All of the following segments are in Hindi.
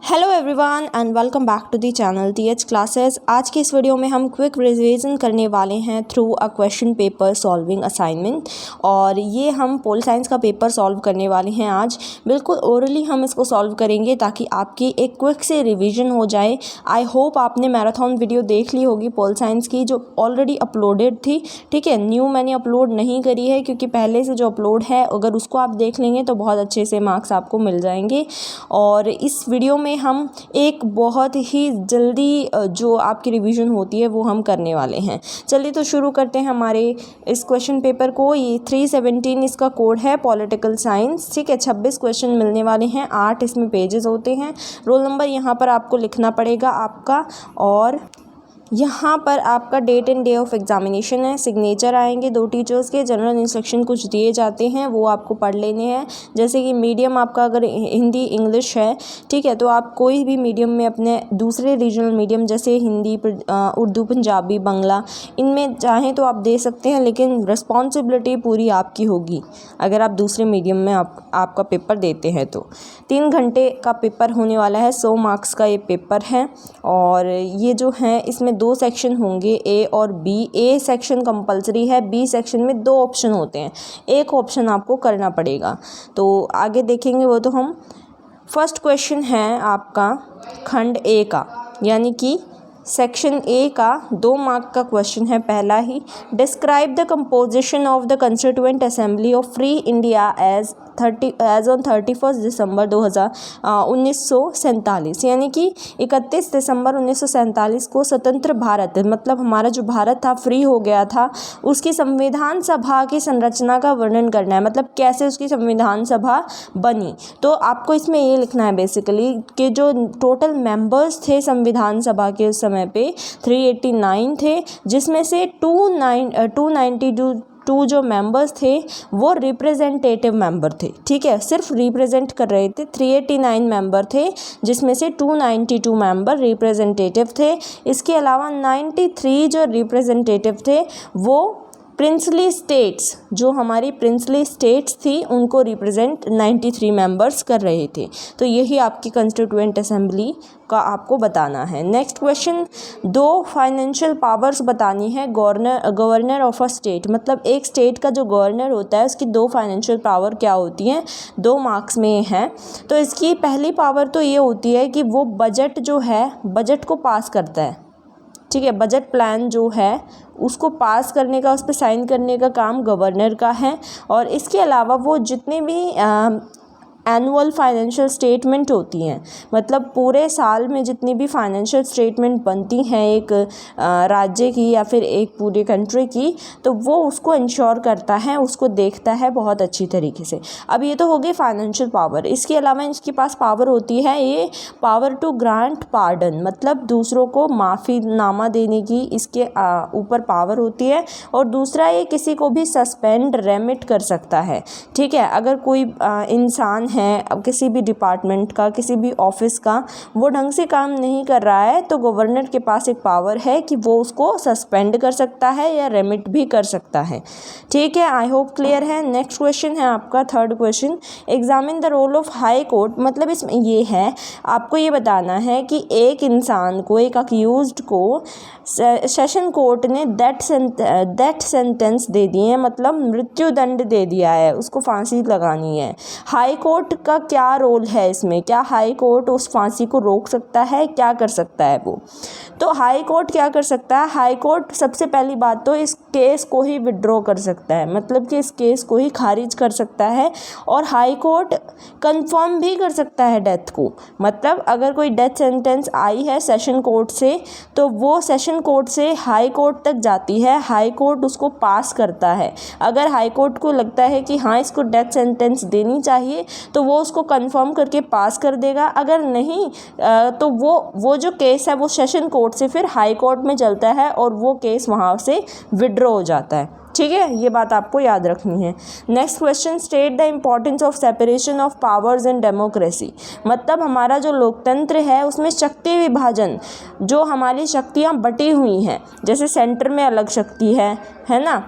Hello everyone and welcome back to the channel TH classes. आज के इस वीडियो में हम क्विक रिवीजन करने वाले हैं through a question paper solving assignment. और ये हम पोल साइंस का पेपर सॉल्व करने वाले हैं आज। बिल्कुल ओरली हम इसको सॉल्व करेंगे ताकि आपकी एक क्विक से रिवीजन हो जाए। आई होप आपने मैराथन वीडियो देख ली होगी पोल साइंस की, जो ऑलरेडी अपलोडेड थी। ठीक है, न्यू मैंने अपलोड नहीं करी है क्योंकि पहले से जो अपलोड है अगर उसको आप देख लेंगे तो बहुत अच्छे से मार्क्स आपको मिल जाएंगे। और इस वीडियो में हम एक बहुत ही जल्दी जो आपकी रिवीजन होती है वो हम करने वाले हैं। चलिए तो शुरू करते हैं हमारे इस क्वेश्चन पेपर को। ये 317 इसका कोड है, पॉलिटिकल साइंस। ठीक है, 26 क्वेश्चन मिलने वाले हैं, 8 इसमें पेजेस होते हैं। रोल नंबर यहाँ पर आपको लिखना पड़ेगा आपका, और यहाँ पर आपका date and day of examination है। सिग्नेचर आएंगे 2 टीचर्स के। जनरल इंस्ट्रक्शन कुछ दिए जाते हैं वो आपको पढ़ लेने हैं। जैसे कि मीडियम आपका अगर हिंदी इंग्लिश है, ठीक है, तो आप कोई भी मीडियम में अपने दूसरे रीजनल मीडियम जैसे हिंदी, उर्दू, पंजाबी, बांग्ला, इनमें चाहें तो आप दे सकते हैं, लेकिन रिस्पॉन्सिबिलिटी पूरी आपकी होगी अगर आप दूसरे मीडियम में आपका पेपर देते हैं तो। 3 घंटे का पेपर होने वाला है, 100 मार्क्स का ये पेपर है। और ये जो है इसमें 2 सेक्शन होंगे, ए और बी। ए सेक्शन कंपलसरी है, बी सेक्शन में 2 ऑप्शन होते हैं, एक ऑप्शन आपको करना पड़ेगा। तो आगे देखेंगे वो तो हम। फर्स्ट क्वेश्चन है आपका खंड ए का, यानी कि सेक्शन ए का 2 मार्क का क्वेश्चन है। पहला ही, describe the composition of the constituent assembly of free India as on 31 दिसंबर 1947, यानी कि 31 दिसंबर 1947 को स्वतंत्र भारत, मतलब हमारा जो भारत था फ्री हो गया था, उसकी संविधान सभा की संरचना का वर्णन करना है। मतलब कैसे उसकी संविधान सभा बनी। तो आपको इसमें ये लिखना है बेसिकली कि जो टोटल मेंबर्स थे संविधान सभा के उस समय पे 389 थे, जिसमें से 292 जो मेंबर्स थे वो रिप्रेजेंटेटिव मेंबर थे। ठीक है, सिर्फ रिप्रेजेंट कर रहे थे। 389 मेंबर थे जिसमें से 292 मेंबर रिप्रेजेंटेटिव थे। इसके अलावा 93 जो रिप्रेजेंटेटिव थे वो प्रिंसली स्टेट्स, जो हमारी प्रिंसली स्टेट्स थी, उनको रिप्रेजेंट 93 मेंबर्स कर रहे थे। तो यही आपकी कंस्टिट्यूएंट असेंबली का आपको बताना है। नेक्स्ट क्वेश्चन, 2 फाइनेंशियल पावर्स बतानी है गवर्नर ऑफ अ स्टेट। मतलब एक स्टेट का जो गवर्नर होता है उसकी 2 फाइनेंशियल पावर क्या होती हैं, 2 मार्क्स में है। तो इसकी पहली पावर तो ये होती है कि वो बजट जो है, बजट को पास करता है। ठीक है, बजट प्लान जो है उसको पास करने का, उस पर साइन करने का काम गवर्नर का है। और इसके अलावा वो जितने भी एनुअल फाइनेंशियल स्टेटमेंट होती हैं, मतलब पूरे साल में जितनी भी फाइनेंशियल स्टेटमेंट बनती हैं एक राज्य की या फिर एक पूरे कंट्री की, तो वो उसको इंश्योर करता है, उसको देखता है बहुत अच्छी तरीके से। अब ये तो हो गई फाइनेंशियल पावर। इसके अलावा इसके पास पावर होती है ये पावर टू ग्रांट पार्डन, मतलब दूसरों को माफ़ीनामा देने की इसके ऊपर पावर होती है। और दूसरा, ये किसी को भी सस्पेंड रेमिट कर सकता है। ठीक है, अगर कोई इंसान है, अब किसी भी डिपार्टमेंट का, किसी भी ऑफिस का, वो ढंग से काम नहीं कर रहा है तो गवर्नर के पास एक पावर है कि वो उसको सस्पेंड कर सकता है या रेमिट भी कर सकता है। ठीक है, आई होप क्लियर है। नेक्स्ट क्वेश्चन है आपका third question, examine the role of High Court. मतलब इसमें ये है, आपको ये बताना है कि एक इंसान को, एक अक्यूज्ड को सेशन कोर्ट ने डेथ सेंटेंस दे दिए हैं, मतलब मृत्यु दंड दे दिया है, उसको फांसी लगानी है। हाई कोर्ट का क्या रोल है इसमें, क्या हाई कोर्ट उस फांसी को रोक सकता है, क्या कर सकता है वो। तो हाई कोर्ट क्या कर सकता है, हाई कोर्ट सबसे पहली बात तो इस केस को ही विड्रॉ कर सकता है, मतलब कि इस केस को ही खारिज कर सकता है। और हाई कोर्ट कंफर्म भी कर सकता है डेथ को। मतलब अगर कोई डेथ सेंटेंस आई है सेशन कोर्ट से, तो वो सेशन कोर्ट से हाई कोर्ट तक जाती है, हाई कोर्ट उसको पास करता है। अगर हाई कोर्ट को लगता है कि हाँ इसको डेथ सेंटेंस देनी चाहिए तो वो उसको कंफर्म करके पास कर देगा। अगर नहीं तो वो जो केस है वो सेशन कोर्ट से फिर हाई कोर्ट में चलता है और वो केस वहाँ से विड्रॉ हो जाता है। ठीक है, ये बात आपको याद रखनी है। Next question, state the importance of separation of powers in democracy. मतलब हमारा जो लोकतंत्र है उसमें शक्ति विभाजन, जो हमारी शक्तियाँ बटी हुई हैं, जैसे सेंटर में अलग शक्ति है ना,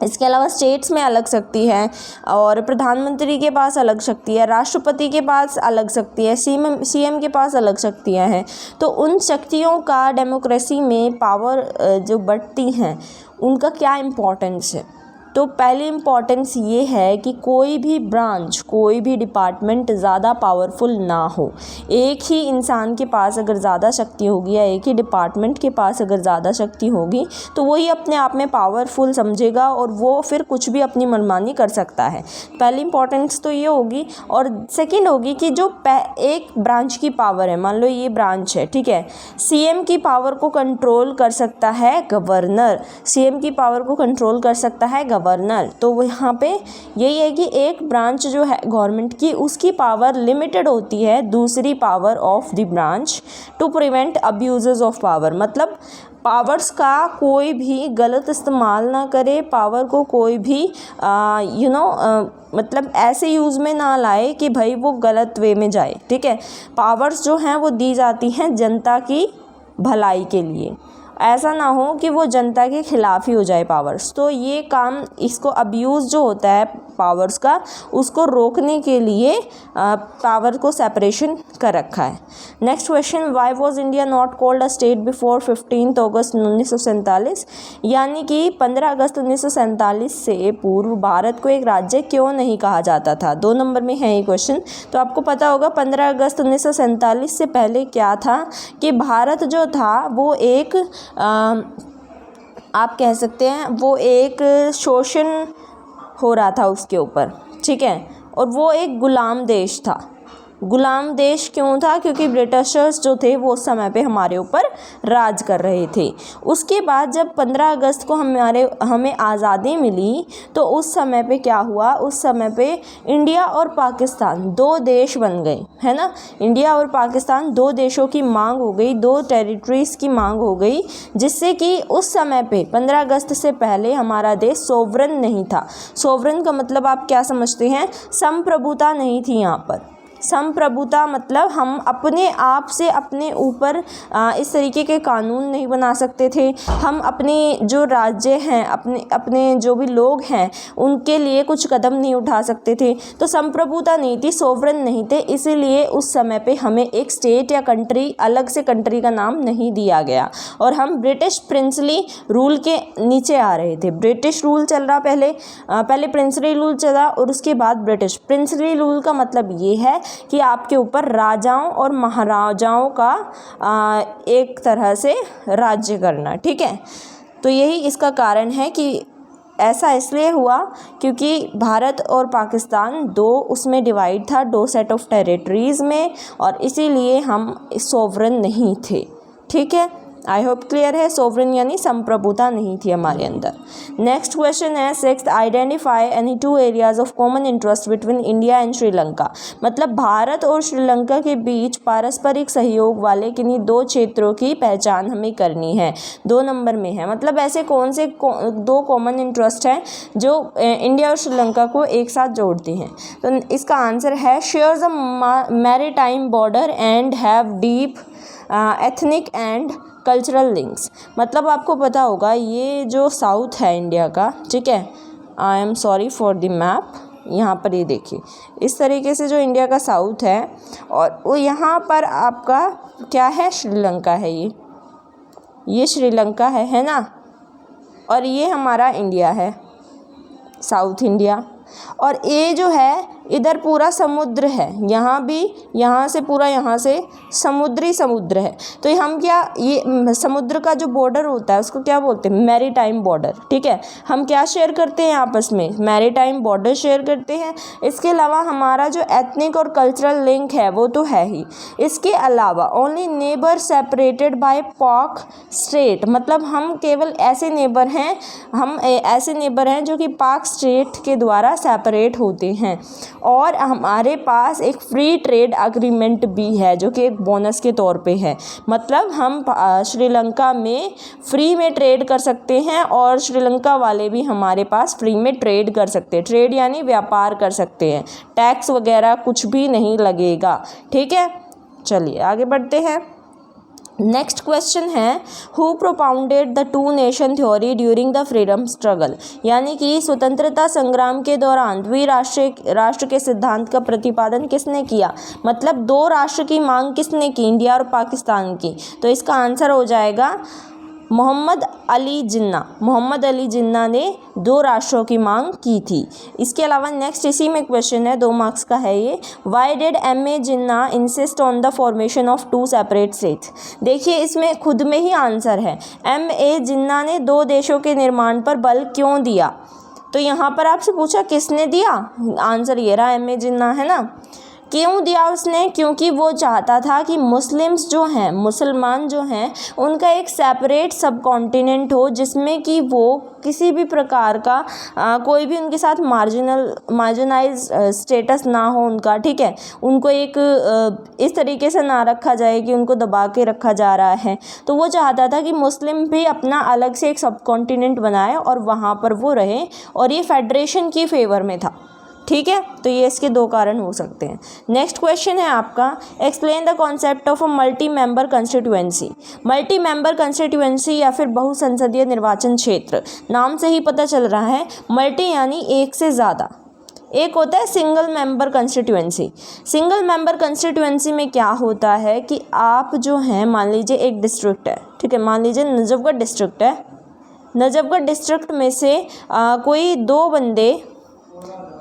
इसके अलावा स्टेट्स में अलग शक्ति है और प्रधानमंत्री के पास अलग शक्ति है, राष्ट्रपति के पास अलग शक्ति है, सीएम के पास अलग शक्तियां हैं। तो उन शक्तियों का डेमोक्रेसी में पावर जो बढ़ती हैं उनका क्या इम्पोर्टेंस है। तो पहली इम्पॉर्टेंस ये है कि कोई भी ब्रांच, कोई भी डिपार्टमेंट ज़्यादा पावरफुल ना हो। एक ही इंसान के पास अगर ज़्यादा शक्ति होगी या एक ही डिपार्टमेंट के पास अगर ज़्यादा शक्ति होगी तो वही अपने आप में पावरफुल समझेगा और वो फिर कुछ भी अपनी मनमानी कर सकता है। पहली इम्पॉर्टेंस तो ये होगी। और सेकेंड होगी कि जो एक ब्रांच की पावर है, मान लो ये ब्रांच है, ठीक है, सीएम की पावर को कंट्रोल कर सकता है गवर्नर, सीएम की पावर को कंट्रोल कर सकता है गवर्नर। तो यहाँ पे यही है कि एक ब्रांच जो है गवर्नमेंट की, उसकी पावर लिमिटेड होती है दूसरी power of the branch to prevent abuses of power. मतलब पावर्स का कोई भी गलत इस्तेमाल ना करे, पावर को कोई भी मतलब ऐसे यूज़ में ना लाए कि भाई वो गलत वे में जाए। ठीक है, पावर्स जो हैं वो दी जाती हैं जनता की भलाई के लिए, ऐसा ना हो कि वो जनता के खिलाफ ही हो जाए पावर्स। तो ये काम, इसको अब्यूज़ जो होता है पावर्स का, उसको रोकने के लिए पावर को सेपरेशन कर रखा है। Next question, why was India not called a state before 15 अगस्त 1947। यानी कि 15 अगस्त 1947 से पूर्व भारत को एक राज्य क्यों नहीं कहा जाता था। 2 नंबर में है ये क्वेश्चन। तो आपको पता होगा 15 अगस्त 1947 से पहले क्या था कि भारत जो था वो एक आप कह सकते हैं वो एक शोषण हो रहा था उसके ऊपर, ठीक है, और वो एक गुलाम देश था। गुलाम देश क्यों था? क्योंकि ब्रिटिशर्स जो थे वो उस समय पे हमारे ऊपर राज कर रहे थे। उसके बाद जब 15 अगस्त को हमें आज़ादी मिली तो उस समय पे क्या हुआ, उस समय पे इंडिया और पाकिस्तान 2 देश बन गए, है ना। इंडिया और पाकिस्तान 2 देशों की मांग हो गई, 2 टेरिटरीज़ की मांग हो गई, जिससे कि उस समय पे 15 अगस्त से पहले हमारा देश सोवरन नहीं था। सोवरन का मतलब आप क्या समझते हैं? संप्रभुता नहीं थी यहाँ पर। संप्रभुता मतलब हम अपने आप से अपने ऊपर इस तरीके के कानून नहीं बना सकते थे। हम अपने जो राज्य हैं, अपने जो भी लोग हैं उनके लिए कुछ कदम नहीं उठा सकते थे। तो संप्रभुता नहीं थी, सोवरन नहीं थे, इसीलिए उस समय पे हमें एक स्टेट या कंट्री, अलग से कंट्री का नाम नहीं दिया गया और हम ब्रिटिश प्रिंसली रूल के नीचे आ रहे थे। ब्रिटिश रूल चल रहा पहले प्रिंसली रूल चला और उसके बाद ब्रिटिश। प्रिंसली रूल का मतलब ये है कि आपके ऊपर राजाओं और महाराजाओं का एक तरह से राज्य करना, ठीक है। तो यही इसका कारण है कि ऐसा इसलिए हुआ क्योंकि भारत और पाकिस्तान 2 उसमें डिवाइड था, 2 सेट ऑफ टेरिटरीज़ में, और इसीलिए हम सोवरन नहीं थे। ठीक है, आई होप क्लियर है। सोवरन यानी संप्रभुता नहीं थी हमारे अंदर। नेक्स्ट क्वेश्चन है 6th, identify any 2 areas of common interest between India and Sri Lanka. मतलब भारत और श्रीलंका के बीच पारस्परिक सहयोग वाले किन्हीं 2 क्षेत्रों की पहचान हमें करनी है। 2 नंबर में है। मतलब ऐसे कौन से 2 कॉमन इंटरेस्ट हैं जो इंडिया और श्रीलंका को एक साथ जोड़ते हैं। तो इसका आंसर है shares a maritime border and have deep ethnic and cultural links. मतलब आपको पता होगा ये जो साउथ है इंडिया का, ठीक है, I am sorry for the map, यहाँ पर ये देखिए इस तरीके से जो इंडिया का साउथ है और वो यहाँ पर आपका क्या है, श्रीलंका है। ये श्रीलंका है ना, और ये हमारा इंडिया है, साउथ इंडिया। और ये जो है इधर पूरा समुद्र है, यहाँ भी, यहाँ से पूरा, यहाँ से समुद्र है। तो हम क्या, ये समुद्र का जो बॉर्डर होता है उसको क्या बोलते हैं? Maritime border. ठीक है, हम क्या शेयर करते हैं आपस में? मैरीटाइम बॉर्डर शेयर करते हैं। इसके अलावा हमारा जो एथनिक और कल्चरल लिंक है वो तो है ही। इसके अलावा ओनली नेबर सेपरेटेड बाय पाक स्टेट, मतलब हम केवल ऐसे नेबर हैं जो कि पाक स्टेट के द्वारा सेपरेट होते हैं। और हमारे पास एक फ्री ट्रेड एग्रीमेंट भी है जो कि एक बोनस के तौर पे है। मतलब हम श्रीलंका में फ्री में ट्रेड कर सकते हैं और श्रीलंका वाले भी हमारे पास फ्री में ट्रेड कर सकते हैं। ट्रेड यानी व्यापार कर सकते हैं, टैक्स वगैरह कुछ भी नहीं लगेगा। ठीक है, चलिए आगे बढ़ते हैं। नेक्स्ट क्वेश्चन है who propounded the two nation theory during the freedom struggle, यानी कि स्वतंत्रता संग्राम के दौरान राष्ट्र के सिद्धांत का प्रतिपादन किसने किया, मतलब दो राष्ट्र की मांग किसने की, इंडिया और पाकिस्तान की। तो इसका आंसर हो जाएगा मोहम्मद अली जिन्ना ने दो राष्ट्रों की मांग की थी। इसके अलावा नेक्स्ट इसी में क्वेश्चन है, 2 मार्क्स का है ये, why did M.A. Jinnah insist on the formation of 2 separate states. देखिए इसमें खुद में ही आंसर है, M.A. जिन्ना ने 2 देशों के निर्माण पर बल क्यों दिया। तो यहाँ पर आपसे पूछा किसने दिया, आंसर ये रहा M.A. जिन्ना है ना। क्यों दिया उसने, क्योंकि वो चाहता था कि मुसलमान जो हैं उनका एक सेपरेट सब कॉन्टिनेंट हो, जिसमें कि वो किसी भी प्रकार का कोई भी उनके साथ मार्जिनाइज स्टेटस ना हो उनका, ठीक है। उनको एक इस तरीके से ना रखा जाए कि उनको दबा के रखा जा रहा है। तो वो चाहता था कि मुस्लिम भी अपना अलग से एक सब कॉन्टिनेंट बनाए और वहाँ पर वो रहे, और ये फेडरेशन की फेवर में था, ठीक है। तो ये इसके 2 कारण हो सकते हैं। नेक्स्ट क्वेश्चन है आपका, explain the concept of a multi member constituency. Multi member constituency या फिर बहुसंसदीय निर्वाचन क्षेत्र, नाम से ही पता चल रहा है, मल्टी यानी एक से ज़्यादा, एक होता है single member constituency. Single member constituency में क्या होता है कि आप जो हैं, मान लीजिए एक डिस्ट्रिक्ट है, ठीक है, मान लीजिए नजफगढ़ डिस्ट्रिक्ट है, नजफगढ़ डिस्ट्रिक्ट में से कोई 2 बंदे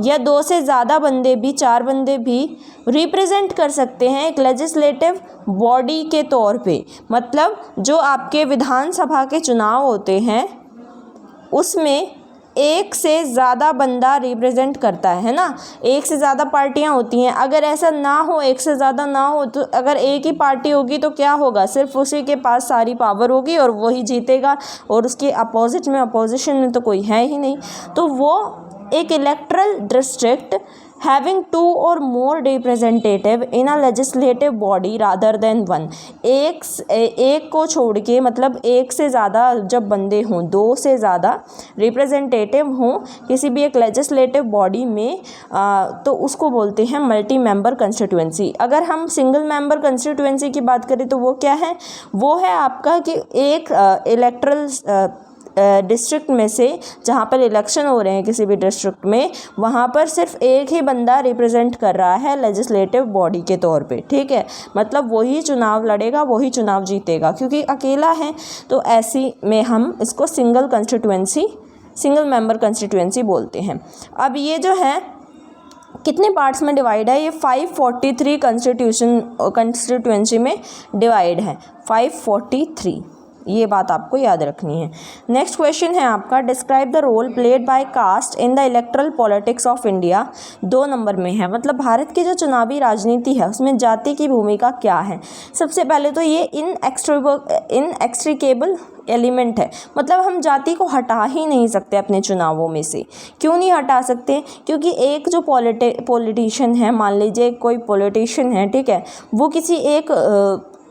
या 2 से ज़्यादा बंदे भी, 4 बंदे भी रिप्रेजेंट कर सकते हैं एक लेजिस्लेटिव बॉडी के तौर पे। मतलब जो आपके विधानसभा के चुनाव होते हैं उसमें एक से ज़्यादा बंदा रिप्रेजेंट करता है ना, एक से ज़्यादा पार्टियां होती हैं। अगर ऐसा ना हो, एक से ज़्यादा ना हो, तो अगर एक ही पार्टी होगी तो क्या होगा, सिर्फ उसी के पास सारी पावर होगी और वही जीतेगा, और उसके अपोजिशन में तो कोई है ही नहीं। तो वो एक electoral district having 2 or more representative in a legislative body rather than 1, एक को छोड़ के, मतलब एक से ज़्यादा जब बंदे हों, 2 से ज़्यादा रिप्रेजेंटेटिव हों किसी भी एक लेजिस्लेटिव बॉडी में, तो उसको बोलते हैं मल्टी मेंबर कंस्टिट्यूएंसी। अगर हम सिंगल मेंबर कंस्टिट्यूएंसी की बात करें तो वो क्या है, वो है आपका कि एक इलेक्ट्रल डिस्ट्रिक्ट में से, जहाँ पर इलेक्शन हो रहे हैं किसी भी डिस्ट्रिक्ट में, वहाँ पर सिर्फ एक ही बंदा रिप्रेजेंट कर रहा है लेजिस्लेटिव बॉडी के तौर पे, ठीक है। मतलब वही चुनाव लड़ेगा, वही चुनाव जीतेगा, क्योंकि अकेला है। तो ऐसी में हम इसको सिंगल मेंबर कंस्टिट्यूएंसी बोलते हैं। अब ये जो है कितने पार्ट्स में डिवाइड है, ये 543 कंस्टिट्यूएंसी में डिवाइड है, 543, ये बात आपको याद रखनी है। नेक्स्ट क्वेश्चन है आपका, describe the role played by caste in the electoral politics of India. 2 number में है, मतलब भारत की जो चुनावी राजनीति है उसमें जाति की भूमिका क्या है। सबसे पहले तो ये इनएक्सट्रिकेबल एलिमेंट है, मतलब हम जाति को हटा ही नहीं सकते अपने चुनावों में से। क्यों नहीं हटा सकते, क्योंकि एक जो पॉलिटिशियन है, मान लीजिए कोई पॉलिटिशियन है, ठीक है, वो किसी एक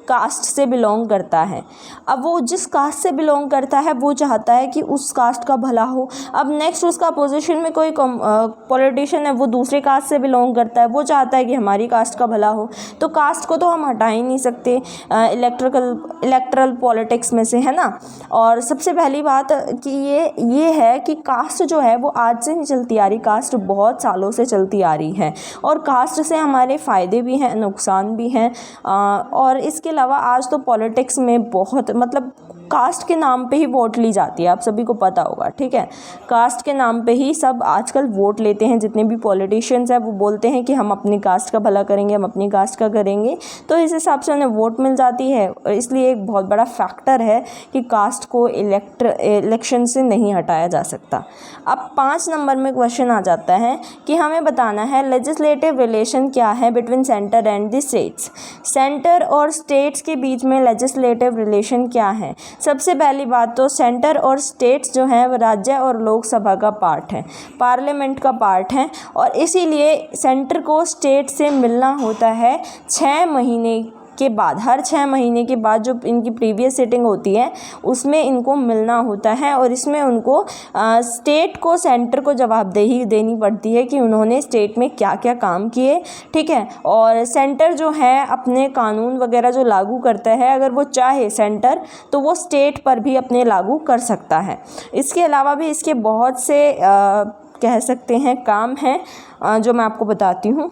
कास्ट से बिलोंग करता है। अब वो जिस कास्ट से बिलोंग करता है वो चाहता है कि उस कास्ट का भला हो। अब नेक्स्ट उसका अपोजिशन में कोई पॉलिटिशियन है, वो दूसरे कास्ट से बिलोंग करता है, वो चाहता है कि हमारी कास्ट का भला हो। तो कास्ट को तो हम हटा ही नहीं सकते इलेक्ट्रल पॉलिटिक्स में से, है ना। और सबसे पहली बात कि ये है कि कास्ट जो है वो आज से नहीं चलती आ रही, कास्ट बहुत सालों से चलती आ रही है, और कास्ट से हमारे फ़ायदे भी हैं, नुकसान भी हैं। और इसके अलावा आज तो पॉलिटिक्स में बहुत, मतलब कास्ट के नाम पे ही वोट ली जाती है, आप सभी को पता होगा, ठीक है। कास्ट के नाम पे ही सब आजकल वोट लेते हैं। जितने भी पॉलिटिशियंस हैं वो बोलते हैं कि हम अपनी कास्ट का भला करेंगे, हम अपनी कास्ट का करेंगे, तो इस हिसाब से उन्हें वोट मिल जाती है। और इसलिए एक बहुत बड़ा फैक्टर है कि कास्ट को इलेक्शन से नहीं हटाया जा सकता। अब 5 नंबर में क्वेश्चन आ जाता है कि हमें बताना है लेजिस्लेटिव रिलेशन क्या है between centre and the states. Centre और स्टेट्स के बीच में लेजिस्लेटिव रिलेशन क्या है। सबसे पहली बात तो सेंटर और स्टेट्स जो हैं वो राज्य और लोकसभा का पार्ट है, पार्लियामेंट का पार्ट है, और इसीलिए सेंटर को स्टेट से मिलना होता है 6 महीने के बाद, हर 6 महीने के बाद जो इनकी प्रीवियस सिटिंग होती है उसमें इनको मिलना होता है और इसमें उनको स्टेट को, सेंटर को जवाबदेही देनी पड़ती है कि उन्होंने स्टेट में क्या क्या काम किए, ठीक है। और सेंटर जो है अपने कानून वगैरह जो लागू करता है, अगर वो चाहे सेंटर तो वो स्टेट पर भी अपने लागू कर सकता है। इसके अलावा भी इसके बहुत से कह सकते हैं काम हैं जो मैं आपको बताती हूँ।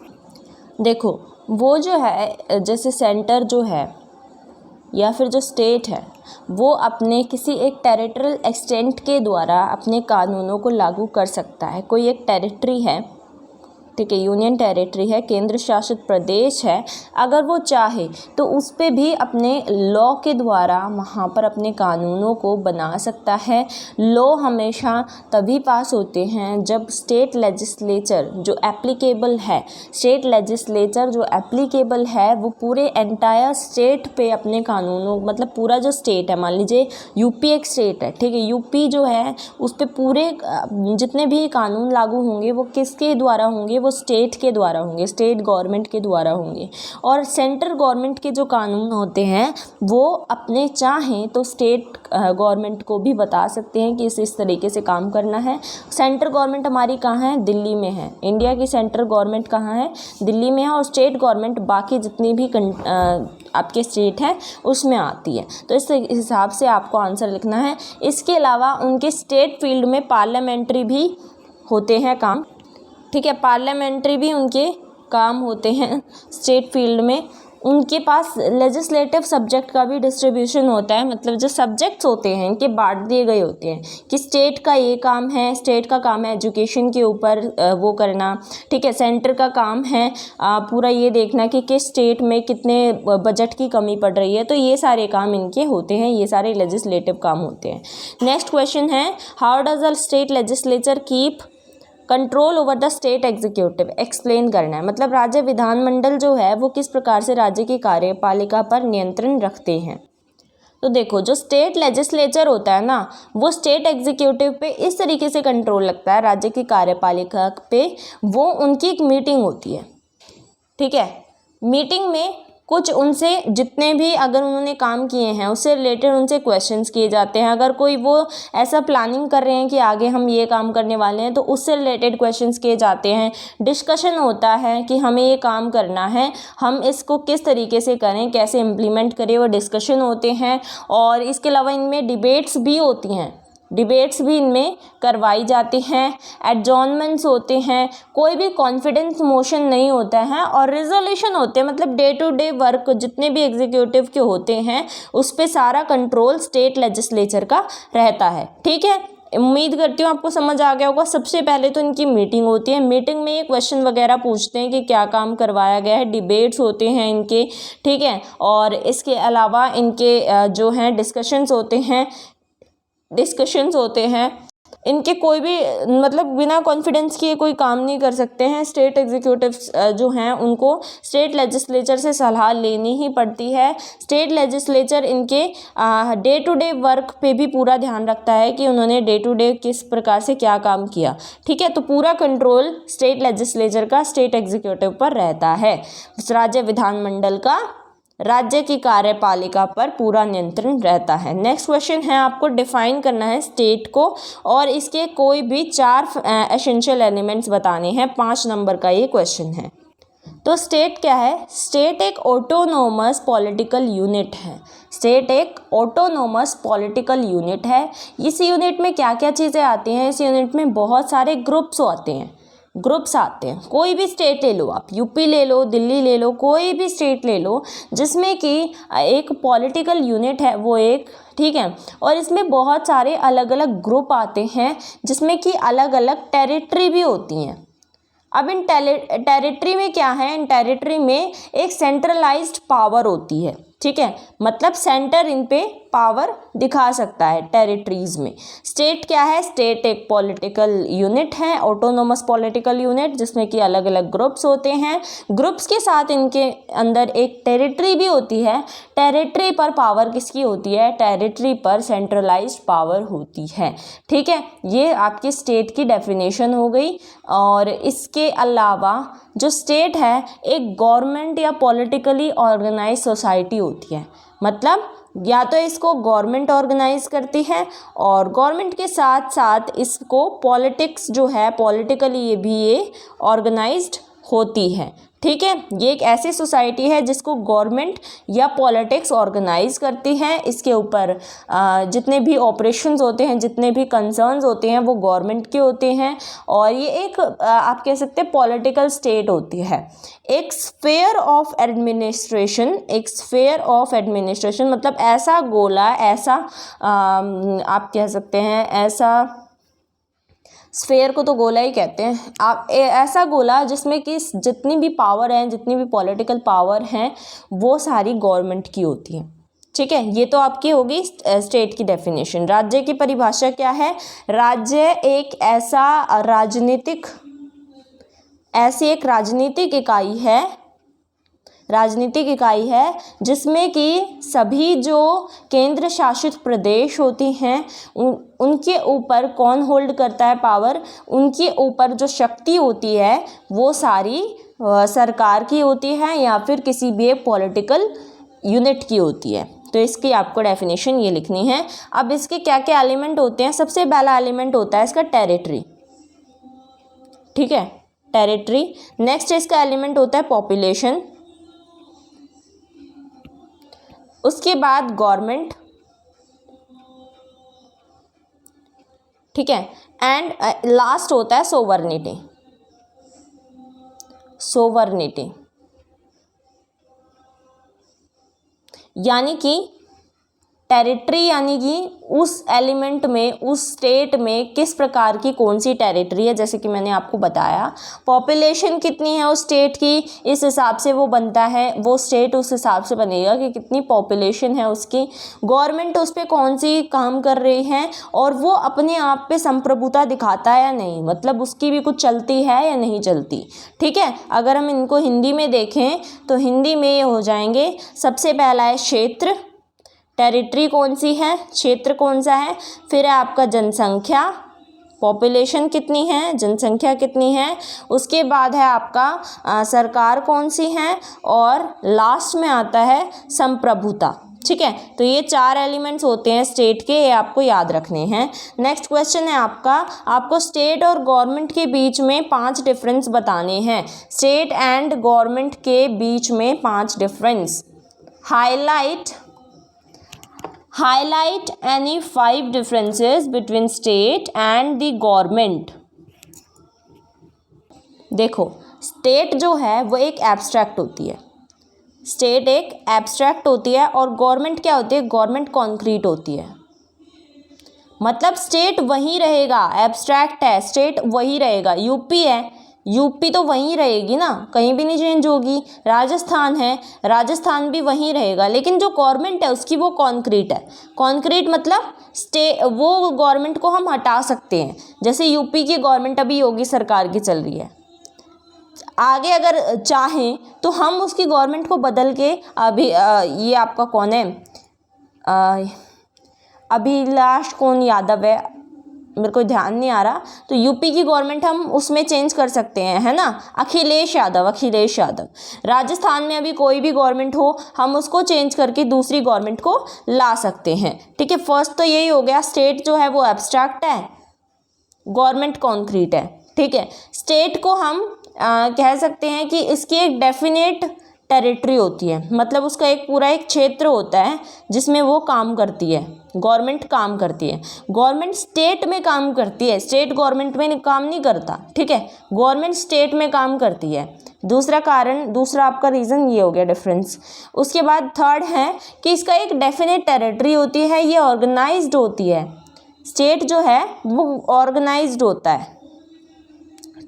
देखो, वो जो है जैसे सेंटर जो है या फिर जो स्टेट है वो अपने किसी एक टेरिटोरियल एक्सटेंट के द्वारा अपने कानूनों को लागू कर सकता है। कोई एक टेरिटरी है, ठीक है, यूनियन टेरिटरी है, केंद्र शासित प्रदेश है, अगर वो चाहे तो उस पे भी अपने लॉ के द्वारा वहाँ पर अपने कानूनों को बना सकता है। लॉ हमेशा तभी पास होते हैं जब स्टेट लेजिस्लेचर जो एप्लीकेबल है, स्टेट लेजिस्लेचर जो एप्लीकेबल है वो पूरे एंटायर स्टेट पे अपने कानूनों, मतलब पूरा जो स्टेट है, मान लीजिए यूपी एक स्टेट है, ठीक है, यूपी जो है उस पे पूरे जितने भी कानून लागू होंगे वो किसके द्वारा होंगे, वो स्टेट के द्वारा होंगे, स्टेट गवर्नमेंट के द्वारा होंगे। और सेंट्रल गवर्नमेंट के जो कानून होते हैं वो अपने चाहें तो स्टेट गवर्नमेंट को भी बता सकते हैं कि इस तरीके से काम करना है। सेंट्रल गवर्नमेंट हमारी कहाँ है, दिल्ली में है। इंडिया की सेंट्रल गवर्नमेंट कहाँ है, दिल्ली में है। और स्टेट गवर्नमेंट बाकी जितनी भी आपके स्टेट है उसमें आती है। तो इस हिसाब से आपको आंसर लिखना है। इसके अलावा उनके स्टेट फील्ड में पार्लियामेंट्री भी होते हैं काम, ठीक है, पार्लियामेंट्री भी उनके काम होते हैं स्टेट फील्ड में। उनके पास लेजिस्लेटिव सब्जेक्ट का भी डिस्ट्रीब्यूशन होता है, मतलब जो सब्जेक्ट्स होते हैं इनके बांट दिए गए होते हैं कि स्टेट का ये काम है, स्टेट का काम है एजुकेशन के ऊपर वो करना, ठीक है, सेंटर का काम है पूरा ये देखना कि किस स्टेट में कितने बजट की कमी पड़ रही है। तो ये सारे काम इनके होते हैं, ये सारे लेजिस्लेटिव काम होते हैं। नेक्स्ट क्वेश्चन है, how does the state legislature keep control over the state executive. Explain करना है, मतलब राज्य विधानमंडल जो है वो किस प्रकार से राज्य की कार्यपालिका पर नियंत्रण रखते हैं। तो देखो, जो स्टेट लेजिस्लेचर होता है ना वो स्टेट एग्जीक्यूटिव पे इस तरीके से कंट्रोल रखता है, राज्य की कार्यपालिका पे। वो उनकी एक मीटिंग होती है, ठीक है, मीटिंग में कुछ उनसे जितने भी अगर उन्होंने काम किए हैं उससे रिलेटेड उनसे क्वेश्चंस किए जाते हैं। अगर कोई वो ऐसा प्लानिंग कर रहे हैं कि आगे हम ये काम करने वाले हैं तो उससे रिलेटेड क्वेश्चंस किए जाते हैं। डिस्कशन होता है कि हमें ये काम करना है, हम इसको किस तरीके से करें, कैसे इम्प्लीमेंट करें, वो डिस्कशन होते हैं। और इसके अलावा इनमें डिबेट्स भी होती हैं, डिबेट्स भी इनमें करवाई जाती हैं। एडजॉर्नमेंट्स होते हैं, कोई भी कॉन्फिडेंस मोशन नहीं होता है। और रिजोल्यूशन होते हैं, मतलब डे टू डे वर्क जितने भी एग्जीक्यूटिव के होते हैं उस पर सारा कंट्रोल स्टेट लेजिस्लेचर का रहता है, ठीक है। उम्मीद करती हूँ आपको समझ आ गया होगा। सबसे पहले तो इनकी मीटिंग होती है, मीटिंग में ये क्वेश्चन वगैरह पूछते हैं कि क्या काम करवाया गया है। डिबेट्स होते हैं इनके, ठीक है। और इसके अलावा इनके जो हैं डिस्कशंस होते हैं इनके। कोई भी मतलब बिना कॉन्फिडेंस किए कोई काम नहीं कर सकते हैं। स्टेट एग्जीक्यूटिव्स जो हैं उनको स्टेट लेजिस्लेचर से सलाह लेनी ही पड़ती है। स्टेट लेजिस्लेचर इनके डे टू डे वर्क पे भी पूरा ध्यान रखता है कि उन्होंने डे टू डे किस प्रकार से क्या काम किया, ठीक है। तो पूरा कंट्रोल स्टेट लेजिस्लेचर का स्टेट एग्जीक्यूटिव पर रहता है। राज्य विधानमंडल का राज्य की कार्यपालिका पर पूरा नियंत्रण रहता है। नेक्स्ट क्वेश्चन है, आपको डिफाइन करना है स्टेट को और इसके कोई भी 4 एसेंशियल एलिमेंट्स बताने हैं। 5 नंबर का ये क्वेश्चन है। तो स्टेट क्या है? स्टेट एक ऑटोनोमस पॉलिटिकल यूनिट है। स्टेट एक ऑटोनोमस पॉलिटिकल यूनिट है। इस यूनिट में क्या क्या चीज़ें आती हैं? इस यूनिट में बहुत सारे ग्रुप्स आते हैं, कोई भी स्टेट ले लो आप, यूपी ले लो, दिल्ली ले लो, कोई भी स्टेट ले लो जिसमें कि एक पॉलिटिकल यूनिट है वो एक, ठीक है। और इसमें बहुत सारे अलग अलग ग्रुप आते हैं जिसमें कि अलग अलग टेरिटरी भी होती हैं। अब इन टेरिटरी में क्या है? इन टेरिटरी में एक सेंट्रलाइज्ड पावर होती है, ठीक है। मतलब सेंटर इन पे पावर दिखा सकता है टेरिटरीज़ में। स्टेट क्या है? स्टेट एक पॉलिटिकल यूनिट है, ऑटोनोमस पॉलिटिकल यूनिट, जिसमें कि अलग अलग ग्रुप्स होते हैं। ग्रुप्स के साथ इनके अंदर एक टेरिटरी भी होती है। टेरिटरी पर पावर किसकी होती है? टेरिटरी पर सेंट्रलाइज्ड पावर होती है। ठीक है, ये आपकी स्टेट की डेफिनेशन हो गई। और इसके अलावा जो स्टेट है एक गवर्नमेंट या पॉलिटिकली ऑर्गेनाइज सोसाइटी होती है। मतलब या तो इसको गवर्नमेंट ऑर्गेनाइज करती है और गवर्नमेंट के साथ साथ इसको पॉलिटिक्स जो है पॉलिटिकली ये ऑर्गेनाइज्ड होती है। ठीक है, ये एक ऐसी सोसाइटी है जिसको गवर्नमेंट या पॉलिटिक्स ऑर्गेनाइज करती है। इसके ऊपर जितने भी ऑपरेशंस होते हैं, जितने भी कंसर्न्स होते हैं वो गवर्नमेंट के होते हैं। और ये एक आप कह सकते हैं पॉलिटिकल स्टेट होती है। एक स्फेयर ऑफ एडमिनिस्ट्रेशन, एक स्फेयर ऑफ एडमिनिस्ट्रेशन मतलब ऐसा गोला, ऐसा आप कह सकते हैं ऐसा स्फेयर को तो गोला ही कहते हैं। आप ऐसा गोला जिसमें कि जितनी भी पावर है, जितनी भी पॉलिटिकल पावर हैं वो सारी गवर्नमेंट की होती है। ठीक है, ये तो आपकी होगी स्टेट की डेफिनेशन। राज्य की परिभाषा क्या है? राज्य एक ऐसी एक राजनीतिक इकाई है जिसमें कि सभी जो केंद्र शासित प्रदेश होती हैं उनके ऊपर कौन होल्ड करता है पावर? उनके ऊपर जो शक्ति होती है वो सारी सरकार की होती है या फिर किसी भी एक पॉलिटिकल यूनिट की होती है। तो इसकी आपको डेफिनेशन ये लिखनी है। अब इसके क्या क्या एलिमेंट होते हैं? सबसे पहला एलिमेंट होता है इसका टेरिटरी। ठीक है, टेरिटरी। नेक्स्ट इसका एलिमेंट होता है पॉपुलेशन, उसके बाद गवर्नमेंट। ठीक है, एंड लास्ट होता है सोवर्निटी। यानी कि टेरिटरी यानी कि उस एलिमेंट में, उस स्टेट में किस प्रकार की कौन सी टेरिटरी है, जैसे कि मैंने आपको बताया। पॉपुलेशन कितनी है उस स्टेट की, इस हिसाब से वो बनता है, वो स्टेट उस हिसाब से बनेगा कि कितनी पॉपुलेशन है उसकी। गवर्नमेंट उस पर कौन सी काम कर रही है और वो अपने आप पे संप्रभुता दिखाता है या नहीं, मतलब उसकी भी कुछ चलती है या नहीं चलती। ठीक है, अगर हम इनको हिंदी में देखें तो हिंदी में ये हो जाएंगे। सबसे पहला है क्षेत्र, टेरिटरी कौन सी है, क्षेत्र कौन सा है। फिर है आपका जनसंख्या, पॉपुलेशन कितनी है, जनसंख्या कितनी है। उसके बाद है आपका सरकार कौन सी है और लास्ट में आता है संप्रभुता। ठीक है, तो ये 4 एलिमेंट्स होते हैं स्टेट के, ये आपको याद रखने हैं। नेक्स्ट क्वेश्चन है आपको स्टेट और गवर्नमेंट के बीच में 5 डिफरेंस बताने हैं। स्टेट एंड गवर्नमेंट के बीच में 5 difference. Highlight any 5 differences between state and the government। देखो, स्टेट जो है वो एक एब्स्ट्रैक्ट होती है, स्टेट एक एब्स्ट्रैक्ट होती है और गवर्नमेंट क्या होती है? गवर्नमेंट कॉन्क्रीट होती है। मतलब स्टेट वहीं रहेगा, एब्स्ट्रैक्ट है, स्टेट वहीं रहेगा। यूपी है, यूपी तो वहीं रहेगी ना, कहीं भी नहीं चेंज होगी। राजस्थान है, राजस्थान भी वहीं रहेगा। लेकिन जो गवर्नमेंट है उसकी वो कॉन्क्रीट है। कॉन्क्रीट मतलब वो गवर्नमेंट को हम हटा सकते हैं। जैसे यूपी की गवर्नमेंट अभी योगी सरकार की चल रही है, आगे अगर चाहें तो हम उसकी गवर्नमेंट को बदल के अभी ये आपका कौन है, अभिलाष कौन यादव है, मेरे को ध्यान नहीं आ रहा, तो यूपी की गवर्नमेंट हम उसमें चेंज कर सकते हैं, है ना, अखिलेश यादव। राजस्थान में अभी कोई भी गवर्नमेंट हो हम उसको चेंज करके दूसरी गवर्नमेंट को ला सकते हैं। ठीक है, फर्स्ट तो यही हो गया, स्टेट जो है वो एब्स्ट्रैक्ट है, गवर्नमेंट कॉन्क्रीट है। ठीक है, स्टेट को हम कह सकते हैं कि इसकी एक डेफिनेट टेरिटरी होती है, मतलब उसका एक पूरा एक क्षेत्र होता है जिसमें वो काम करती है, गवर्नमेंट काम करती है। गवर्नमेंट स्टेट में काम करती है, स्टेट गवर्नमेंट में काम नहीं करता। ठीक है, गवर्नमेंट स्टेट में काम करती है। दूसरा आपका रीज़न ये हो गया डिफरेंस। उसके बाद थर्ड है कि इसका एक डेफिनेट टेरिटरी होती है, ये ऑर्गेनाइज्ड होती है। स्टेट जो है वो ऑर्गेनाइज्ड होता है।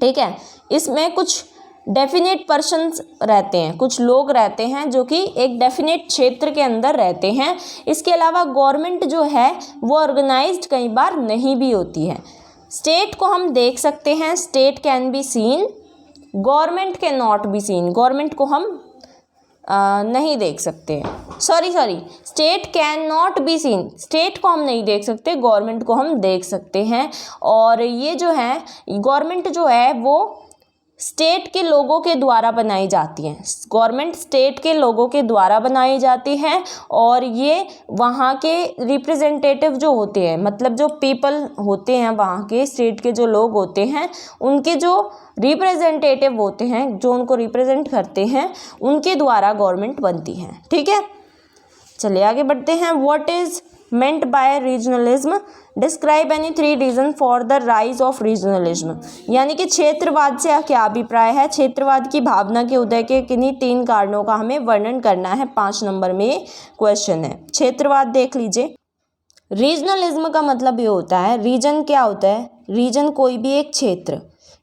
ठीक है, इसमें कुछ डेफिनेट पर्सन्स रहते हैं, कुछ लोग रहते हैं जो कि एक डेफिनेट क्षेत्र के अंदर रहते हैं। इसके अलावा गवर्नमेंट जो है वो ऑर्गेनाइज्ड कई बार नहीं भी होती है। स्टेट को हम देख सकते हैं, state can be seen, government can not be seen, government को हम नहीं देख सकते, sorry state can not be seen, state को हम नहीं देख सकते, गवर्नमेंट को हम देख सकते हैं। और ये जो है गवर्नमेंट जो है वो स्टेट के लोगों के द्वारा बनाई जाती है, गवर्नमेंट स्टेट के लोगों के द्वारा बनाई जाती है और ये वहाँ के रिप्रेजेंटेटिव जो होते हैं, मतलब जो पीपल होते हैं वहाँ के स्टेट के जो लोग होते हैं उनके जो रिप्रेजेंटेटिव होते हैं, जो उनको रिप्रेजेंट करते हैं, उनके द्वारा गवर्नमेंट बनती है। ठीक है, चलिए आगे बढ़ते हैं। What is meant by regionalism, describe any three reasons for the rise of regionalism, यानी कि क्षेत्रवाद से क्या अभिप्राय है, क्षेत्रवाद की भावना के उदय के किन्हीं 3 कारणों का हमें वर्णन करना है। 5 नंबर में क्वेश्चन है। क्षेत्रवाद देख लीजिए। रीजनलिज्म का मतलब ये होता है, रीजन क्या होता है, रीजन कोई भी एक क्षेत्र,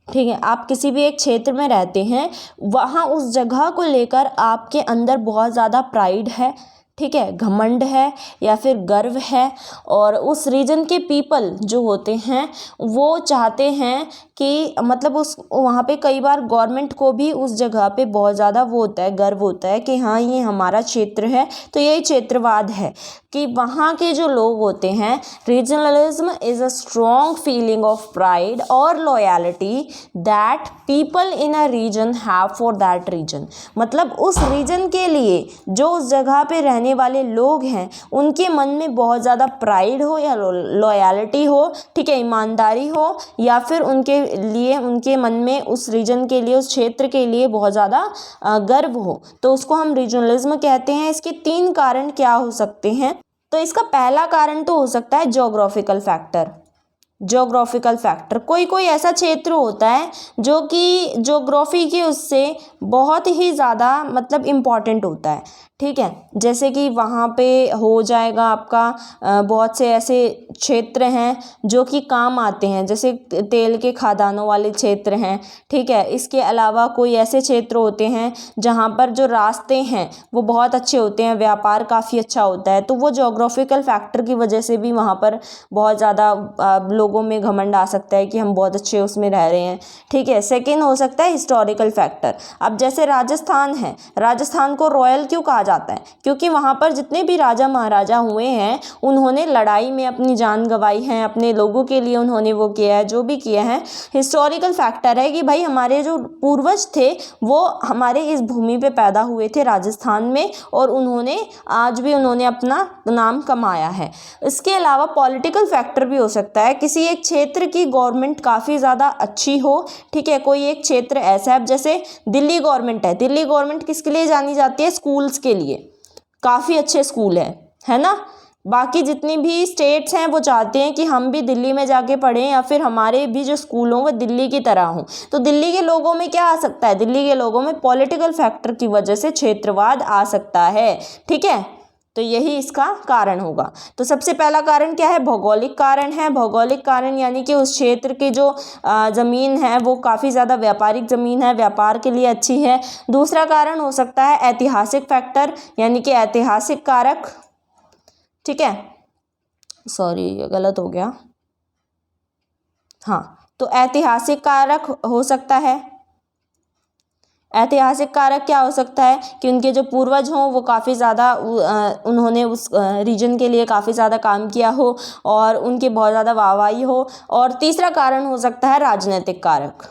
ठीक है, आप किसी भी एक क्षेत्र में रहते हैं, वहाँ उस जगह को लेकर आपके अंदर बहुत ज़्यादा प्राइड है, ठीक है, घमंड है या फिर गर्व है, और उस रीजन के पीपल जो होते हैं वो चाहते हैं कि मतलब उस वहाँ पे कई बार गवर्नमेंट को भी उस जगह पे बहुत ज़्यादा वो होता है, गर्व होता है कि हाँ ये हमारा क्षेत्र है। तो यही क्षेत्रवाद है कि वहाँ के जो लोग होते हैं, regionalism is a strong feeling of pride और loyalty that people in a region have for that region, मतलब उस रीजन के लिए जो उस जगह पे रहने वाले लोग हैं उनके मन में बहुत ज़्यादा प्राइड हो या लॉयल्टी हो, ठीक है, ईमानदारी हो, या फिर उनके लिए उनके मन में उस रीजन के लिए, उस क्षेत्र के लिए बहुत ज़्यादा गर्व हो, तो उसको हम रीजनलिज्म कहते हैं। इसके 3 कारण क्या हो सकते हैं? तो इसका पहला कारण तो हो सकता है ज्योग्राफिकल फैक्टर। ज्योग्राफिकल फैक्टर, कोई कोई ऐसा क्षेत्र होता है जो कि ज्योग्राफी के उससे बहुत ही ज़्यादा मतलब इम्पॉर्टेंट होता है, ठीक है, जैसे कि वहाँ पे हो जाएगा आपका बहुत से ऐसे क्षेत्र हैं जो कि काम आते हैं, जैसे तेल के खदानों वाले क्षेत्र हैं, ठीक है। इसके अलावा कोई ऐसे क्षेत्र होते हैं जहाँ पर जो रास्ते हैं वो बहुत अच्छे होते हैं, व्यापार काफ़ी अच्छा होता है, तो वो ज्योग्राफिकल फैक्टर की वजह से भी वहाँ पर बहुत ज़्यादा लोगों में घमंड आ सकता है कि हम बहुत अच्छे उसमें रह रहे हैं, ठीक है। सेकेंड हो सकता है हिस्टोरिकल फैक्टर। अब जैसे राजस्थान है, राजस्थान को रॉयल क्यों कहा जाता है? क्योंकि वहाँ पर जितने भी राजा महाराजा हुए हैं उन्होंने लड़ाई में अपनी जान गंवाई है, अपने लोगों के लिए उन्होंने वो किया है, जो भी किया है। हिस्टोरिकल फैक्टर है कि भाई हमारे जो पूर्वज थे वो हमारे इस भूमि पे पैदा हुए थे राजस्थान में, और उन्होंने आज भी उन्होंने अपना नाम कमाया है। इसके अलावा पॉलिटिकल फैक्टर भी हो सकता है, किसी एक क्षेत्र की गवर्नमेंट काफ़ी ज़्यादा अच्छी हो, ठीक है, कोई एक क्षेत्र ऐसा है, जैसे दिल्ली गवर्नमेंट है, दिल्ली गवर्नमेंट किसके लिए जानी जाती है? स्कूल्स के लिए, काफ़ी अच्छे स्कूल है ना। बाकी जितनी भी स्टेट्स हैं वो चाहते हैं कि हम भी दिल्ली में जाके पढ़ें या फिर हमारे भी जो स्कूल हों वो दिल्ली की तरह हों। तो दिल्ली के लोगों में क्या आ सकता है? दिल्ली के लोगों में पॉलिटिकल फैक्टर की वजह से क्षेत्रवाद आ सकता है, ठीक है। तो यही इसका कारण होगा। तो सबसे पहला कारण क्या है? भौगोलिक कारण है। भौगोलिक कारण यानी कि उस क्षेत्र की जो ज़मीन है वो काफ़ी ज़्यादा व्यापारिक ज़मीन है, व्यापार के लिए अच्छी है। दूसरा कारण हो सकता है ऐतिहासिक फैक्टर, यानी कि ऐतिहासिक कारक, ठीक है, सॉरी गलत हो गया, हाँ, तो ऐतिहासिक कारक हो सकता है। ऐतिहासिक कारक क्या हो सकता है? कि उनके जो पूर्वज हों वो काफ़ी ज़्यादा उन्होंने उस रीजन के लिए काफ़ी ज़्यादा काम किया हो और उनकी बहुत ज़्यादा वाहवाही हो। और तीसरा कारण हो सकता है राजनीतिक कारक,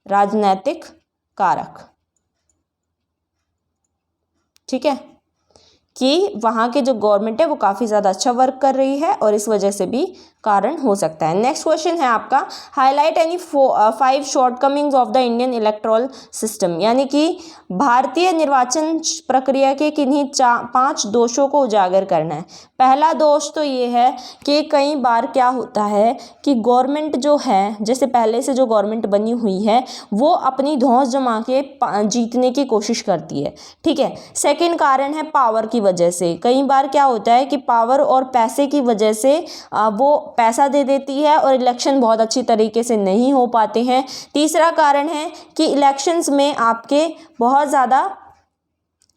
राजनीतिक कारक, ठीक है, कि वहाँ के जो गवर्नमेंट है वो काफ़ी ज़्यादा अच्छा वर्क कर रही है और इस वजह से भी कारण हो सकता है। नेक्स्ट क्वेश्चन है आपका, highlight any 5 shortcomings of the Indian electoral system, यानी कि भारतीय निर्वाचन प्रक्रिया के किन्हीं 5 दोषों को उजागर करना है। पहला दोष तो ये है कि कई बार क्या होता है कि गवर्नमेंट जो है, जैसे पहले से जो गवर्नमेंट बनी हुई है वो अपनी धौंस जमा के जीतने की कोशिश करती है, ठीक है। सेकेंड कारण है पावर की वजह से, कई बार क्या होता है कि पावर और पैसे की वजह से वो पैसा दे देती है और इलेक्शन बहुत अच्छी तरीके से नहीं हो पाते हैं। तीसरा कारण है कि इलेक्शंस में आपके बहुत ज़्यादा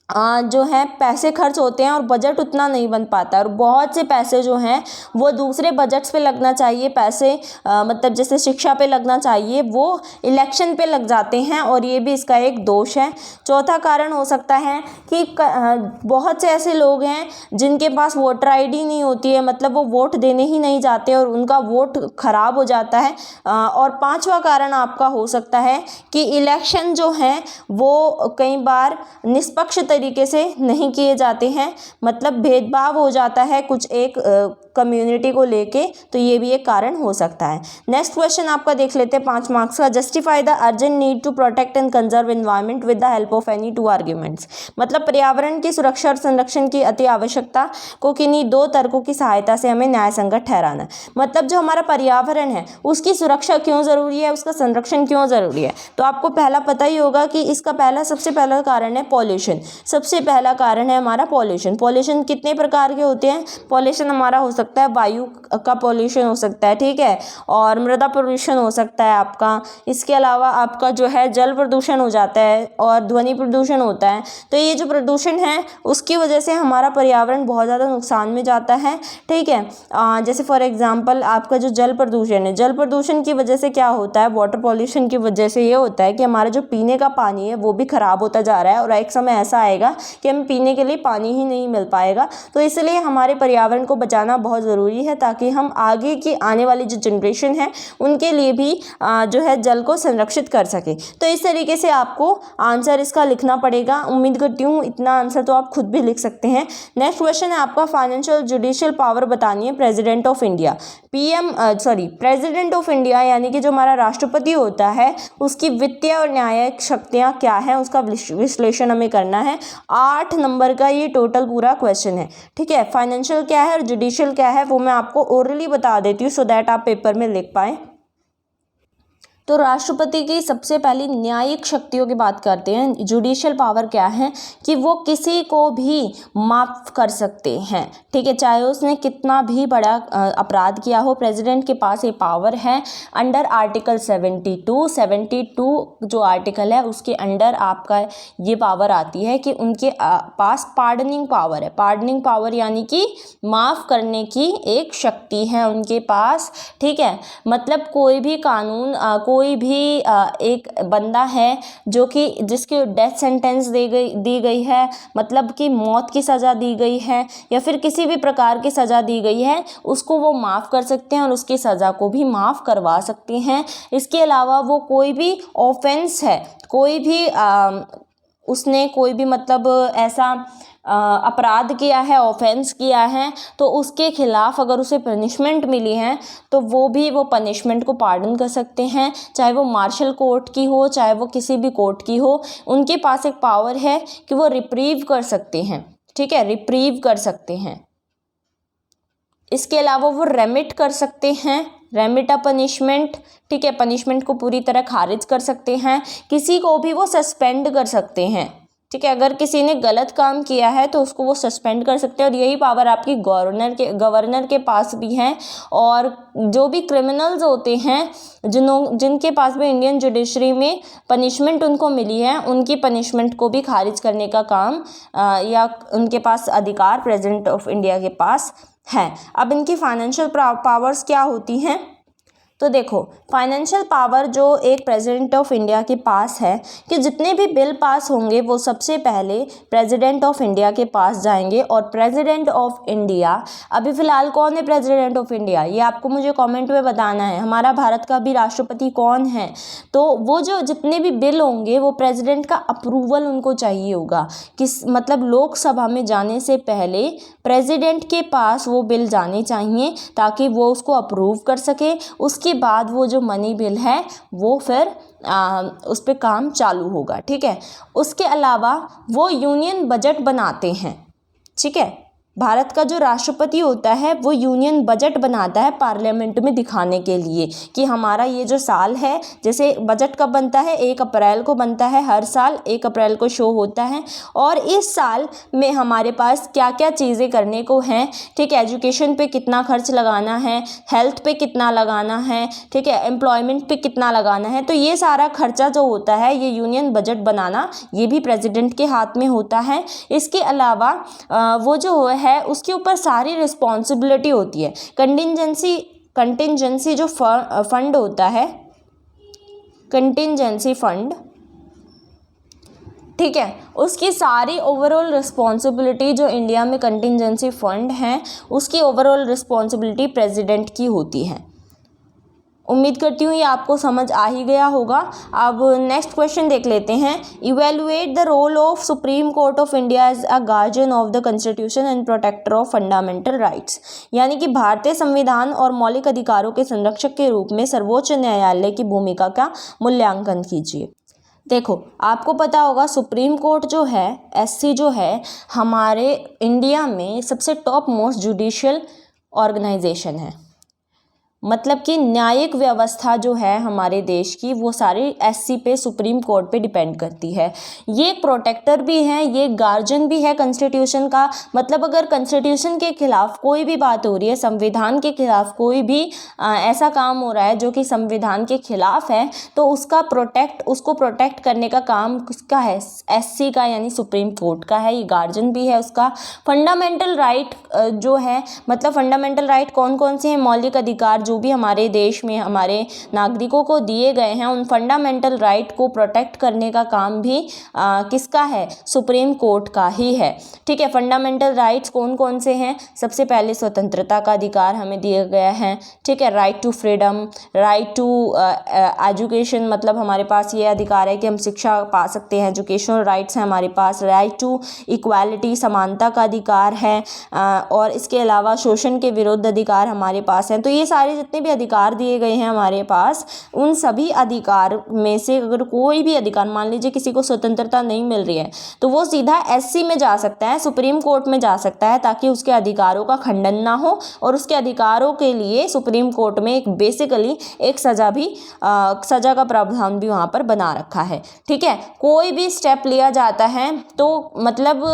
जो है पैसे खर्च होते हैं और बजट उतना नहीं बन पाता, और बहुत से पैसे जो हैं वो दूसरे बजट्स पे लगना चाहिए, पैसे मतलब जैसे शिक्षा पे लगना चाहिए वो इलेक्शन पे लग जाते हैं, और ये भी इसका एक दोष है। चौथा कारण हो सकता है कि बहुत से ऐसे लोग हैं जिनके पास वोटर आईडी नहीं होती है, मतलब वो वोट देने ही नहीं जाते और उनका वोट खराब हो जाता है। और पांचवा कारण आपका हो सकता है कि इलेक्शन जो हैं वो कई बार निष्पक्ष तरीके से नहीं किए जाते हैं, मतलब भेदभाव हो जाता है कुछ एक कम्युनिटी को लेके, तो ये भी एक कारण हो सकता है। नेक्स्ट क्वेश्चन आपका देख लेते हैं 5 मार्क्स का। Justify the urgent need to protect and conserve environment with the help of any 2 arguments. मतलब पर्यावरण की सुरक्षा और संरक्षण की अति आवश्यकता को किन्हीं 2 तर्कों की सहायता से हमें न्याय संगत ठहराना। मतलब जो हमारा पर्यावरण है उसकी सुरक्षा क्यों ज़रूरी है, उसका संरक्षण क्यों ज़रूरी है, तो आपको पहला पता ही होगा कि इसका सबसे पहला कारण है पॉल्यूशन। सबसे पहला कारण है हमारा पॉल्यूशन। पॉल्यूशन कितने प्रकार के होते हैं? पॉल्यूशन हमारा हो सकता है वायु का पॉल्यूशन हो सकता है, ठीक है, और मृदा प्रदूषण हो सकता है आपका। इसके अलावा आपका जो है जल प्रदूषण हो जाता है और ध्वनि प्रदूषण होता है। तो ये जो प्रदूषण है उसकी वजह से हमारा पर्यावरण बहुत ज़्यादा नुकसान में जाता है, ठीक है। जैसे फॉर एग्जांपल आपका जो जल प्रदूषण है, जल प्रदूषण की वजह से क्या होता है, वाटर पॉल्यूशन की वजह से ये होता है कि हमारा जो पीने का पानी है वो भी ख़राब होता जा रहा है, और एक समय ऐसा आएगा कि हमें पीने के लिए पानी ही नहीं मिल पाएगा। तो इसलिए हमारे पर्यावरण को बचाना बहुत ज़रूरी है ताकि हम आगे की आने वाली जो जनरेशन है उनके लिए भी जो है जल को संरक्षित कर सके। तो इस तरीके से आपको आंसर इसका लिखना पड़ेगा। उम्मीद करती हूँ इतना आंसर तो आप खुद भी लिख सकते हैं। नेक्स्ट क्वेश्चन है आपका फाइनेंशियल जुडिशियल पावर बतानी है president of India. President of India यानी कि जो हमारा राष्ट्रपति होता है उसकी वित्तीय और न्यायिक शक्तियाँ क्या हैं, उसका विश्लेषण हमें करना है। 8 नंबर का ये टोटल पूरा क्वेश्चन है, ठीक है। फाइनेंशियल क्या है और जुडिशियल क्या है वो मैं आपको ओरली बता देती हूँ सो दैट आप पेपर में लिख पाएँ। तो राष्ट्रपति की सबसे पहली न्यायिक शक्तियों की बात करते हैं। जुडिशियल पावर क्या है कि वो किसी को भी माफ़ कर सकते हैं, ठीक है, चाहे उसने कितना भी बड़ा अपराध किया हो। प्रेसिडेंट के पास ये पावर है अंडर आर्टिकल 72 जो आर्टिकल है उसके अंडर आपका ये पावर आती है कि उनके पास पार्डनिंग पावर है। पार्डनिंग पावर यानी कि माफ़ करने की एक शक्ति है उनके पास, ठीक है। मतलब कोई भी कानून कोई भी एक बंदा है जो कि जिसकी डेथ सेंटेंस दी गई है, मतलब कि मौत की सज़ा दी गई है या फिर किसी भी प्रकार की सज़ा दी गई है, उसको वो माफ़ कर सकते हैं और उसकी सज़ा को भी माफ़ करवा सकते हैं। इसके अलावा वो कोई भी ऑफेंस है, कोई भी उसने कोई भी मतलब ऐसा अपराध किया है, ऑफेंस किया है, तो उसके खिलाफ अगर उसे पनिशमेंट मिली है तो वो पनिशमेंट को पार्डन कर सकते हैं, चाहे वो मार्शल कोर्ट की हो चाहे वो किसी भी कोर्ट की हो। उनके पास एक पावर है कि वो रिप्रीव कर सकते हैं, ठीक है, रिप्रीव कर सकते हैं। इसके अलावा वो रेमिट कर सकते हैं, रेमिट अ पनिशमेंट, ठीक है, पनिशमेंट को पूरी तरह खारिज कर सकते हैं। किसी को भी वो सस्पेंड कर सकते हैं, ठीक है, अगर किसी ने गलत काम किया है तो उसको वो सस्पेंड कर सकते हैं। और यही पावर आपकी गवर्नर के पास भी है। और जो भी क्रिमिनल्स होते हैं जिनके पास भी इंडियन जुडिशरी में पनिशमेंट उनको मिली है, उनकी पनिशमेंट को भी खारिज करने का काम या उनके पास अधिकार प्रेसिडेंट ऑफ इंडिया के पास है। अब इनकी फाइनेंशियल पावर्स क्या होती हैं, तो देखो फाइनेंशियल पावर जो एक प्रेसिडेंट ऑफ इंडिया के पास है कि जितने भी बिल पास होंगे वो सबसे पहले प्रेसिडेंट ऑफ इंडिया के पास जाएंगे। और प्रेसिडेंट ऑफ इंडिया अभी फ़िलहाल कौन है प्रेसिडेंट ऑफ इंडिया, ये आपको मुझे कमेंट में बताना है। हमारा भारत का भी राष्ट्रपति कौन है, तो वो जो जितने भी बिल होंगे वो प्रेसिडेंट का अप्रूवल उनको चाहिए होगा। मतलब लोकसभा में जाने से पहले प्रेसिडेंट के पास वो बिल जाने चाहिए ताकि वो उसको अप्रूव कर सके। उसके बाद वो जो मनी बिल है वो फिर उस पर काम चालू होगा, ठीक है। उसके अलावा वो यूनियन बजट बनाते हैं, ठीक है, भारत का जो राष्ट्रपति होता है वो यूनियन बजट बनाता है पार्लियामेंट में दिखाने के लिए कि हमारा ये जो साल है, जैसे बजट कब बनता है, 1 अप्रैल को बनता है, हर साल 1 अप्रैल को शो होता है। और इस साल में हमारे पास क्या क्या चीज़ें करने को हैं, ठीक है, एजुकेशन पे कितना खर्च लगाना है, हेल्थ पे कितना लगाना है, ठीक है, एम्प्लॉयमेंट पे कितना लगाना है। तो ये सारा खर्चा जो होता है, ये यूनियन बजट बनाना, ये भी प्रेसिडेंट के हाथ में होता है। इसके अलावा वो जो है उसके ऊपर सारी रिस्पॉन्सिबिलिटी होती है। कंटिजेंसी जो फंड होता है, कंटिजेंसी फंड, ठीक है, उसकी सारी ओवरऑल रिस्पॉन्सिबिलिटी जो इंडिया में कंटिजेंसी फंड है उसकी ओवरऑल रिस्पॉन्सिबिलिटी प्रेसिडेंट की होती है। उम्मीद करती हूँ ये आपको समझ आ ही गया होगा। अब नेक्स्ट क्वेश्चन देख लेते हैं। Evaluate the role of supreme court of India as a guardian of the constitution and protector of fundamental rights, यानी कि भारतीय संविधान और मौलिक अधिकारों के संरक्षक के रूप में सर्वोच्च न्यायालय की भूमिका का मूल्यांकन कीजिए। देखो, आपको पता होगा सुप्रीम कोर्ट जो है, एससी जो है, हमारे इंडिया में सबसे टॉप मोस्ट जुडिशियल ऑर्गेनाइजेशन है। मतलब कि न्यायिक व्यवस्था जो है हमारे देश की वो सारी एससी पे, सुप्रीम कोर्ट पे डिपेंड करती है। ये प्रोटेक्टर भी है, ये गार्जियन भी है कॉन्स्टिट्यूशन का। मतलब अगर कॉन्स्टिट्यूशन के खिलाफ कोई भी बात हो रही है, संविधान के खिलाफ कोई भी ऐसा काम हो रहा है जो कि संविधान के खिलाफ है, तो उसको प्रोटेक्ट करने का काम किसका है? एससी का, यानी सुप्रीम कोर्ट का है। ये गार्जियन भी है उसका। फंडामेंटल राइट जो है, मतलब फंडामेंटल राइट कौन कौन से हैं? मौलिक अधिकार जो भी हमारे देश में हमारे नागरिकों को दिए गए हैं, उन फंडामेंटल राइट को प्रोटेक्ट करने का काम भी किसका है? सुप्रीम कोर्ट का ही है। ठीक है, फंडामेंटल राइट्स कौन कौन से हैं? सबसे पहले स्वतंत्रता का अधिकार हमें दिया गया है। ठीक है, right to freedom, right to education, मतलब हमारे पास ये अधिकार है कि हम शिक्षा पा सकते हैं, एजुकेशनल राइट्स हैं हमारे पास। राइट टू इक्वालिटी, समानता का अधिकार है। और इसके अलावा शोषण के विरुद्ध अधिकार हमारे पास हैं। तो ये सारे जितने भी अधिकार दिए गए हैं हमारे पास, उन सभी अधिकार में से अगर कोई भी अधिकार, मान लीजिए किसी को स्वतंत्रता नहीं मिल रही है, तो वो सीधा एससी में जा सकता है, सुप्रीम कोर्ट में जा सकता है, ताकि उसके अधिकारों का खंडन ना हो। और उसके अधिकारों के लिए सुप्रीम कोर्ट में एक बेसिकली एक सजा का प्रावधान भी वहाँ पर बना रखा है। ठीक है, कोई भी स्टेप लिया जाता है तो मतलब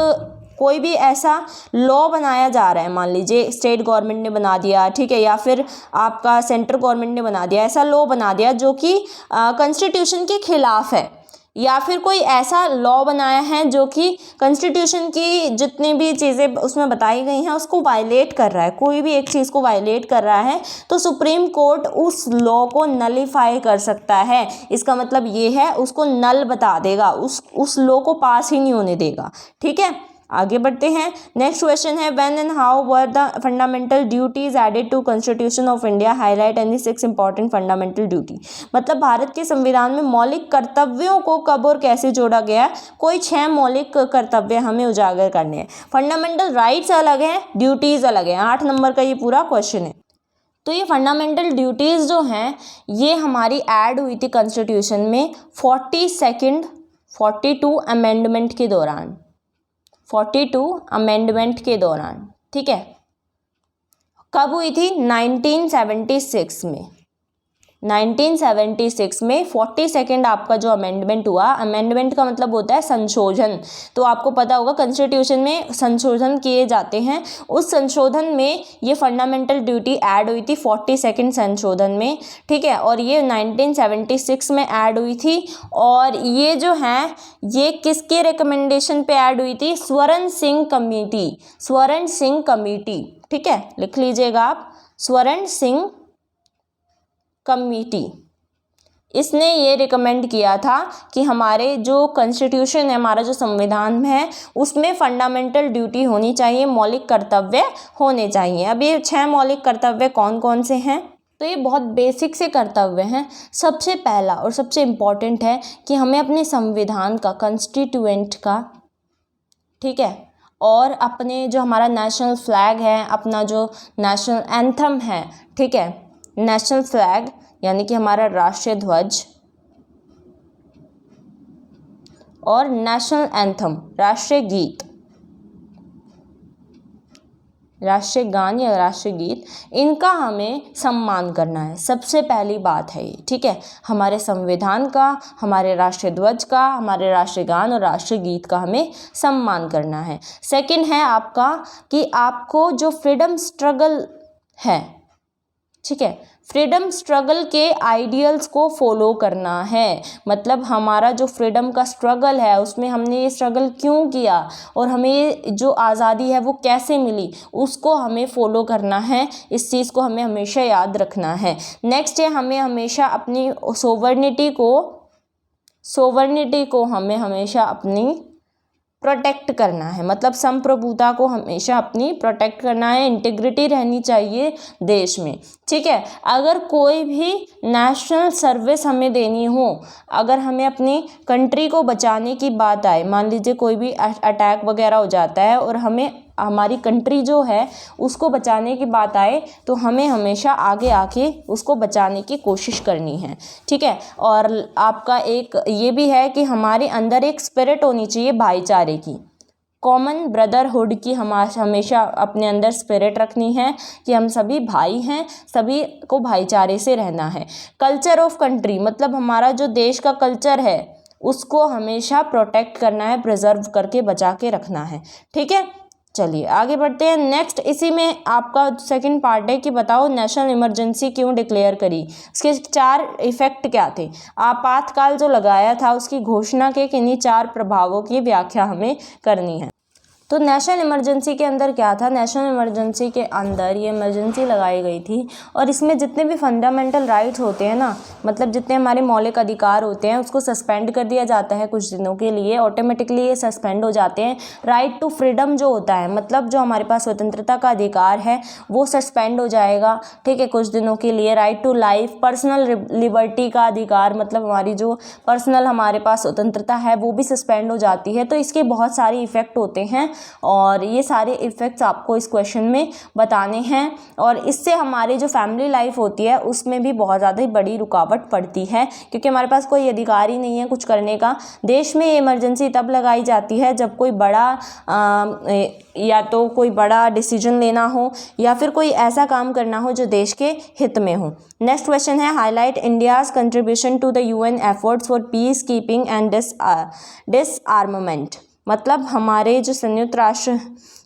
कोई भी ऐसा लॉ बनाया जा रहा है, मान लीजिए स्टेट गवर्नमेंट ने बना दिया, ठीक है, या फिर आपका सेंट्रल गवर्नमेंट ने बना दिया, ऐसा लॉ बना दिया जो कि कॉन्स्टिट्यूशन के खिलाफ है, या फिर कोई ऐसा लॉ बनाया है जो कि कॉन्स्टिट्यूशन की जितनी भी चीज़ें उसमें बताई गई हैं उसको वायलेट कर रहा है, कोई भी एक चीज़ को वायलेट कर रहा है, तो सुप्रीम कोर्ट उस लॉ को नलीफाई कर सकता है। इसका मतलब ये है, उसको नल बता देगा, उस लॉ को पास ही नहीं होने देगा। ठीक है, आगे बढ़ते हैं। नेक्स्ट क्वेश्चन है, when and how were the fundamental duties added to constitution of India, highlight any 6 important fundamental duty. मतलब भारत के संविधान में मौलिक कर्तव्यों को कब और कैसे जोड़ा गया? कोई 6 मौलिक कर्तव्य हमें उजागर करने हैं। फंडामेंटल राइट्स अलग हैं, ड्यूटीज अलग हैं। 8 नंबर का ये पूरा क्वेश्चन है। तो ये फंडामेंटल ड्यूटीज़ जो हैं ये हमारी ऐड हुई थी कॉन्स्टिट्यूशन में 42 अमेंडमेंट के दौरान, 42 अमेंडमेंट के दौरान। ठीक है, कब हुई थी? 1976 में। 1976 में 42nd आपका जो अमेंडमेंट हुआ, अमेंडमेंट का मतलब होता है संशोधन। तो आपको पता होगा कॉन्स्टिट्यूशन में संशोधन किए जाते हैं। उस संशोधन में ये फंडामेंटल ड्यूटी ऐड हुई थी 42nd संशोधन में। ठीक है, और ये 1976 में ऐड हुई थी। और ये जो है ये किसके रिकमेंडेशन पे ऐड हुई थी? स्वर्ण सिंह कमेटी, स्वर्ण सिंह कमेटी। ठीक है, लिख लीजिएगा आप, स्वर्ण सिंह कमेटी। इसने ये रिकमेंड किया था कि हमारे जो कॉन्स्टिट्यूशन है, हमारा जो संविधान है, उसमें फंडामेंटल ड्यूटी होनी चाहिए, मौलिक कर्तव्य होने चाहिए। अब ये 6 मौलिक कर्तव्य कौन कौन से हैं? तो ये बहुत बेसिक से कर्तव्य हैं। सबसे पहला और सबसे इम्पॉर्टेंट है कि हमें अपने संविधान का, कॉन्स्टिट्यूएंट का, ठीक है, और अपने जो हमारा नेशनल फ्लैग है, अपना जो नेशनल एंथम है, ठीक है, नेशनल फ्लैग यानी कि हमारा राष्ट्रीय ध्वज, और नेशनल एंथम राष्ट्रीय गीत, राष्ट्रीय गान या राष्ट्रीय गीत, इनका हमें सम्मान करना है। सबसे पहली बात है ये, ठीक है, हमारे संविधान का, हमारे राष्ट्रीय ध्वज का, हमारे राष्ट्रीय गान और राष्ट्रीय गीत का हमें सम्मान करना है। सेकंड है आपका कि आपको जो फ्रीडम स्ट्रगल है, ठीक है, फ्रीडम स्ट्रगल के आइडियल्स को फॉलो करना है। मतलब हमारा जो फ्रीडम का स्ट्रगल है उसमें हमने ये स्ट्रगल क्यों किया और हमें जो आज़ादी है वो कैसे मिली, उसको हमें फॉलो करना है। इस चीज़ को हमें हमेशा याद रखना है। नेक्स्ट है हमें हमेशा अपनी सोवर्निटी को हमें हमेशा अपनी प्रोटेक्ट करना है। मतलब संप्रभुता को हमेशा अपनी प्रोटेक्ट करना है। इंटीग्रिटी रहनी चाहिए देश में, ठीक है। अगर कोई भी नेशनल सर्विस हमें देनी हो, अगर हमें अपनी कंट्री को बचाने की बात आए, मान लीजिए कोई भी अटैक वगैरह हो जाता है और हमें हमारी कंट्री जो है उसको बचाने की बात आए, तो हमें हमेशा आगे आके उसको बचाने की कोशिश करनी है, ठीक है। और आपका एक ये भी है कि हमारे अंदर एक स्पिरिट होनी चाहिए भाईचारे की, कॉमन ब्रदरहुड की। हम हमेशा अपने अंदर स्पिरिट रखनी है कि हम सभी भाई हैं, सभी को भाईचारे से रहना है। कल्चर ऑफ कंट्री, मतलब हमारा जो देश का कल्चर है उसको हमेशा प्रोटेक्ट करना है, प्रिजर्व करके बचा के रखना है, ठीक है। चलिए आगे बढ़ते हैं। नेक्स्ट इसी में आपका सेकंड पार्ट है कि बताओ नेशनल इमरजेंसी क्यों डिक्लेयर करी, उसके 4 इफेक्ट क्या थे। आपातकाल जो लगाया था उसकी घोषणा के किन्हीं 4 प्रभावों की व्याख्या हमें करनी है। तो नेशनल इमरजेंसी के अंदर क्या था, नेशनल इमरजेंसी के अंदर ये इमरजेंसी लगाई गई थी और इसमें जितने भी फंडामेंटल राइट्स होते हैं ना, मतलब जितने हमारे मौलिक अधिकार होते हैं उसको सस्पेंड कर दिया जाता है कुछ दिनों के लिए, ऑटोमेटिकली ये सस्पेंड हो जाते हैं। राइट टू फ्रीडम जो होता है, मतलब जो हमारे पास स्वतंत्रता का अधिकार है वो सस्पेंड हो जाएगा, ठीक है, कुछ दिनों के लिए। Right to life, personal liberty का अधिकार, मतलब हमारी जो पर्सनल हमारे पास स्वतंत्रता है वो भी सस्पेंड हो जाती है। तो इसके बहुत सारे इफ़ेक्ट होते हैं और ये सारे इफ़ेक्ट्स आपको इस क्वेश्चन में बताने हैं। और इससे हमारी जो फैमिली लाइफ होती है उसमें भी बहुत ज़्यादा बड़ी रुकावट पड़ती है, क्योंकि हमारे पास कोई अधिकार ही नहीं है कुछ करने का। देश में ये इमरजेंसी तब लगाई जाती है जब कोई बड़ा या तो कोई बड़ा डिसीजन लेना हो या फिर कोई ऐसा काम करना हो जो देश के हित में हो। नेक्स्ट क्वेश्चन है highlight India's contribution to the UN efforts for peace keeping and disarmament. मतलब हमारे जो संयुक्त राष्ट्र